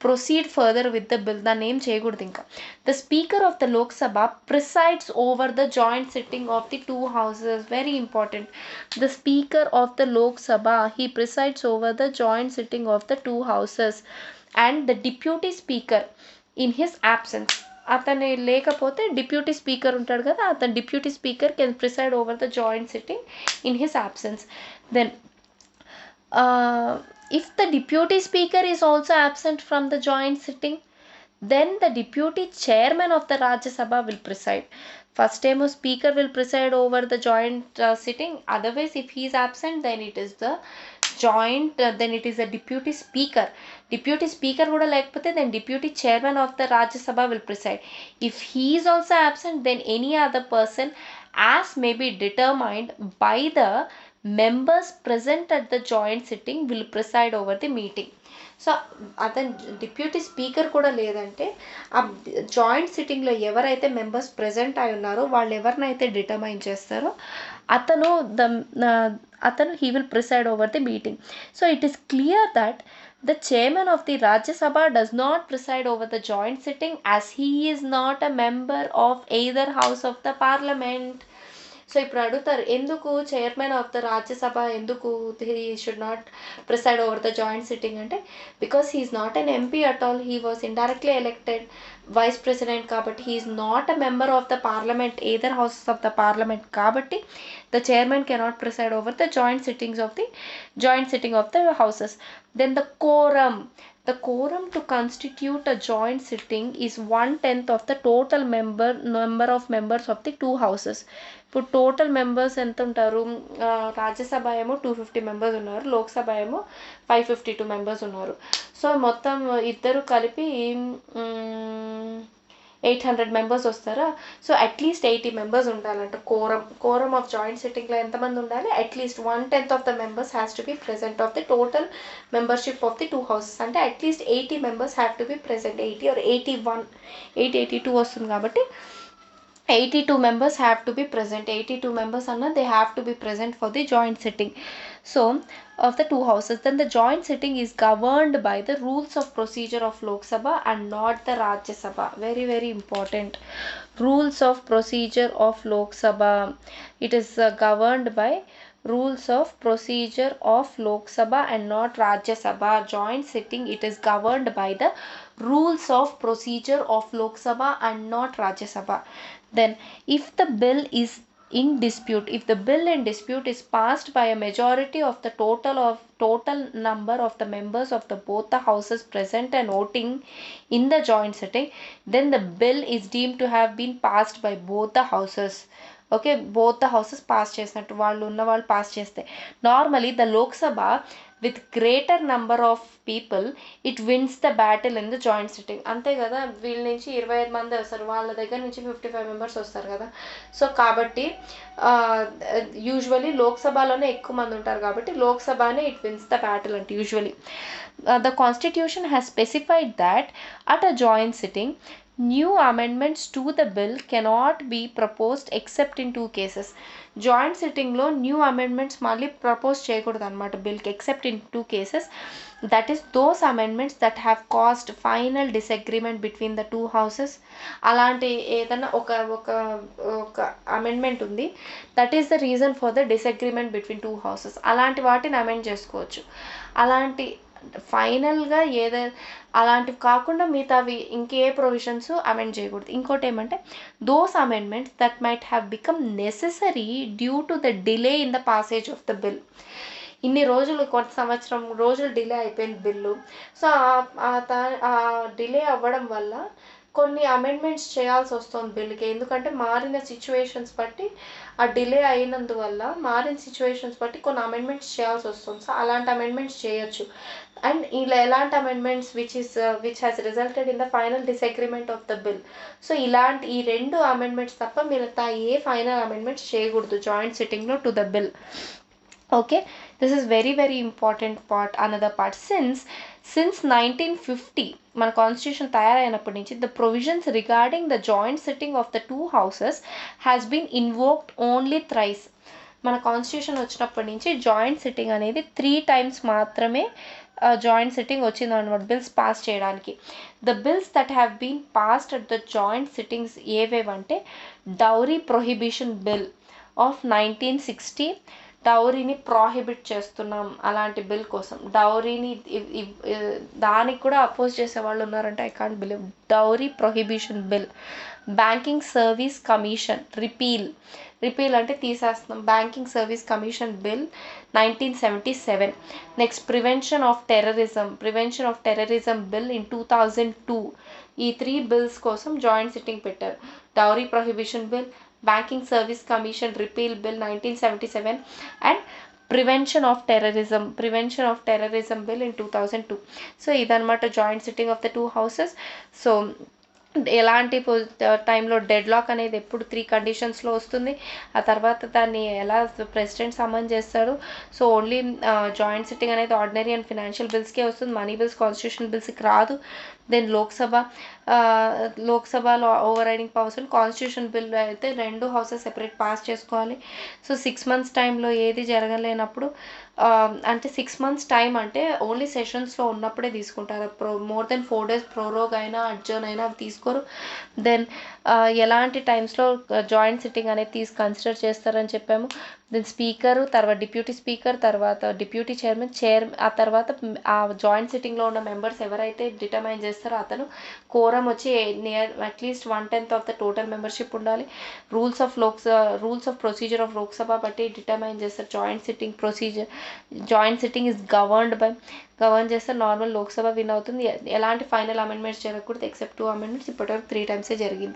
proceed further with the bill. దాన్ని ఏం చేయకూడదు ఇంకా. The speaker of the Lok Sabha presides over the joint sitting of the two houses. Very important. The speaker of the Lok Sabha he presides over the joint sitting of the two houses and the deputy speaker in his absence. అతను లేకపోతే deputy speaker ఉంటాడు కదా, అతను deputy speaker can preside over the joint sitting in his absence. Then if the deputy speaker is also absent from the joint sitting, then the deputy chairman of the Rajya Sabha will preside. First time a speaker will preside over the joint sitting. Otherwise, if he is absent, then it is the joint, then it is a deputy speaker. Deputy speaker kuda lekapothe, then deputy chairman of the Rajya Sabha will preside. If he is also absent, then any other person as may be determined by the members present at the joint sitting will preside over the meeting. So అతను deputy speaker కూడా లేదంటే ఆ joint సిట్టింగ్లో ఎవరైతే members present అయి ఉన్నారో వాళ్ళు ఎవరినైతే determine చేస్తారో అతను he will preside over the meeting. So it is clear that the chairman of the Rajya Sabha does not preside over the joint sitting as he is not a member of either house of the parliament. So ఇప్పుడు అడుగుతారు, ఎందుకు chairman of the Rajya Sabha ఎందుకు he should not preside over the joint sitting అంటే, because he is not an MP at all, he was indirectly elected vice president కాబట్టి he is not a member of the parliament either houses of the parliament కాబట్టి the chairman cannot preside over the joint sitting of the houses. Then the quorum. The quorum to constitute a joint sitting is 1/10 of the total number of members of the two houses. ఇప్పుడు total members ఎంత ఉంటారు? రాజ్యసభ ఏమో 250 members ఉన్నారు, లోక్సభ ఏమో 552 members ఉన్నారు. So మొత్తం ఇద్దరు కలిపి 800 మెంబర్స్ వస్తారా? సో అట్లీస్ట్ 80 మెంబర్స్ ఉండాలంట కోరం ఆఫ్ జాయింట్ సిట్టింగ్లో ఎంతమంది ఉండాలి? At least 1/10 of the members has to be present of the total membership of the two houses. అంటే at least 80 members have to be present. 80 or 81, 82 వస్తుంది కాబట్టి 82 members have to be present. 82 members are they have to be present for the joint sitting. So of the two houses, then the joint sitting is governed by the rules of procedure of Lok Sabha and not the Rajya Sabha. Very very important. Rules of procedure of Lok Sabha. It is governed by rules of procedure of Lok Sabha and not Rajya Sabha. Joint sitting, it is governed by the rules of procedure of Lok Sabha and not Rajya Sabha. Then if the bill is in dispute, if the bill in dispute is passed by a majority of the total number of the members of the both the houses present and voting in the joint sitting, then the bill is deemed to have been passed by both the houses. Okay, both the houses pass చేసినట్టు, వాళ్ళు pass చేస్తే. Normally the Lok Sabha with greater number of people it wins the battle in the joint sitting. అంతే కదా, వీళ్ళ నుంచి 25 మంది వస్తారు, వాళ్ళ దగ్గర నుంచి 55 మెంబర్స్ వస్తారు కదా. సో కాబట్టి యూజువలీ లోక్సభలోనే ఎక్కువ మంది ఉంటారు కాబట్టి లోక్సభనే ఇట్ విన్స్ ద బ్యాటిల్ అంటే usually. The constitution has specified that at a joint sitting new amendments to the bill cannot be proposed except in 2 cases. Joint సిట్టింగ్లో న్యూ అమెండ్మెంట్స్ మళ్ళీ ప్రపోజ్ చేయకూడదు అనమాట బిల్కి, except in 2 cases. That is those amendments that have caused final disagreement between the 2 houses. అలాంటి ఏదైనా ఒక amendment ఉంది, that is the reason for the disagreement between 2 houses. అలాంటి వాటిని అమెండ్ చేసుకోవచ్చు. అలాంటి ఫైనల్గా అలాంటివి కాకుండా మిగతావి ఇంకే ప్రొవిజన్స్ అమెండ్ చేయకూడదు. ఇంకోటి ఏమంటే those amendments that might have become necessary due to the delay in the passage of the bill. ఇన్ని రోజులు, సంవత్సరం రోజులు డిలే అయిపోయింది బిల్లు. సో ఆ డిలే అవ్వడం వల్ల కొన్ని అమెండ్మెంట్స్ చేయాల్సి వస్తుంది బిల్కి. ఎందుకంటే మారిన సిచ్యువేషన్స్ బట్టి ఆ డిలే అయినందువల్ల మారిన సిచ్యువేషన్స్ బట్టి కొన్ని అమెండ్మెంట్స్ చేయాల్సి వస్తుంది. సో అలాంటి అమెండ్మెంట్స్ చేయొచ్చు. అండ్ ఇలా ఎలాంటి amendments which has resulted in the final disagreement of the bill. So ఇలాంటి ఈ 2 అమెండ్మెంట్స్ తప్ప మిగతా ఏ ఫైనల్ అమెండ్మెంట్స్ చేయకూడదు జాయింట్ సిట్టింగ్లో to the bill. Okay, this is very very important part. Another part, since 1950 మన కాన్స్టిట్యూషన్ తయారైనప్పటి నుంచి the provisions regarding the joint sitting of the two houses has been invoked only thrice. మన constitution వచ్చినప్పటి నుంచి joint sitting అనేది 3 times మాత్రమే joint sitting వచ్చింది అనమాట bills pass చేయడానికి. The bills that have been passed at the joint sittings ఏవేవంటే dowry prohibition bill of 1960, డౌరీని ప్రాహిబిట్ చేస్తున్నాం అలాంటి బిల్ కోసం. డౌరీని దానికి కూడా అపోజ్ చేసే వాళ్ళు ఉన్నారంటే I can't believe. Dowry prohibition bill. Banking service commission repeal అంటే తీసేస్తున్నాం. Banking service commission bill 1977. Next prevention of terrorism bill in 2002. ఈ 3 బిల్స్ కోసం జాయింట్ సిట్టింగ్ పెట్టారు. Dowry prohibition bill, banking service commission repeal bill 1977 and prevention of terrorism bill in 2002. So ఇదనమాట joint sitting of the 2 houses. So ఎలాంటి టైంలో dead lock అనేది ఎప్పుడు 3 కండిషన్స్లో వస్తుంది, ఆ తర్వాత దాన్ని ఎలా ప్రెసిడెంట్ సమన్ చేస్తాడు. సో ఓన్లీ జాయింట్ సిట్టింగ్ అనేది ఆర్డినరీ అండ్ ఫినాన్షియల్ బిల్స్కే వస్తుంది, మనీ బిల్స్ కాన్స్టిట్యూషన్ బిల్స్కి రాదు. దెన్ లోక్సభలో over riding powers and constitution bill అయితే 2 హౌసెస్ సెపరేట్ పాస్ చేసుకోవాలి. సో 6 months టైంలో ఏది జరగలేనప్పుడు అంటే 6 months టైం అంటే ఓన్లీ సెషన్స్లో ఉన్నప్పుడే తీసుకుంటారు. మోర్ దెన్ 4 days ప్రోరోగ్ అయినా అడ్జర్న్ అయినా అవి తీసుకోరు. దెన్ ఎలాంటి టైమ్స్లో జాయింట్ సిట్టింగ్ అనేది కన్సిడర్ చేస్తారని చెప్పాము. దెన్ స్పీకరు, తర్వాత డిప్యూటీ స్పీకర్, తర్వాత డిప్యూటీ చైర్మన్, ఆ తర్వాత ఆ జాయింట్ సిట్టింగ్లో ఉన్న మెంబర్స్ ఎవరైతే డిటర్మైన్ చేస్తారో అతను. కోరం వచ్చి at least 1/10 of the total membership ఉండాలి. Rules of procedure of Lok Sabha బట్టి డిటర్మైన్ చేస్తారు joint sitting procedure. Joint sitting is govern చేస్తే నార్మల్ లోక్సభ విన్ అవుతుంది. ఎలాంటి ఫైనల్ అమెండ్మెంట్స్ జరగకూడదు ఎక్సెప్ట్ 2 అమెండ్మెంట్స్. ఇప్పటివరకు 3 times జరిగింది.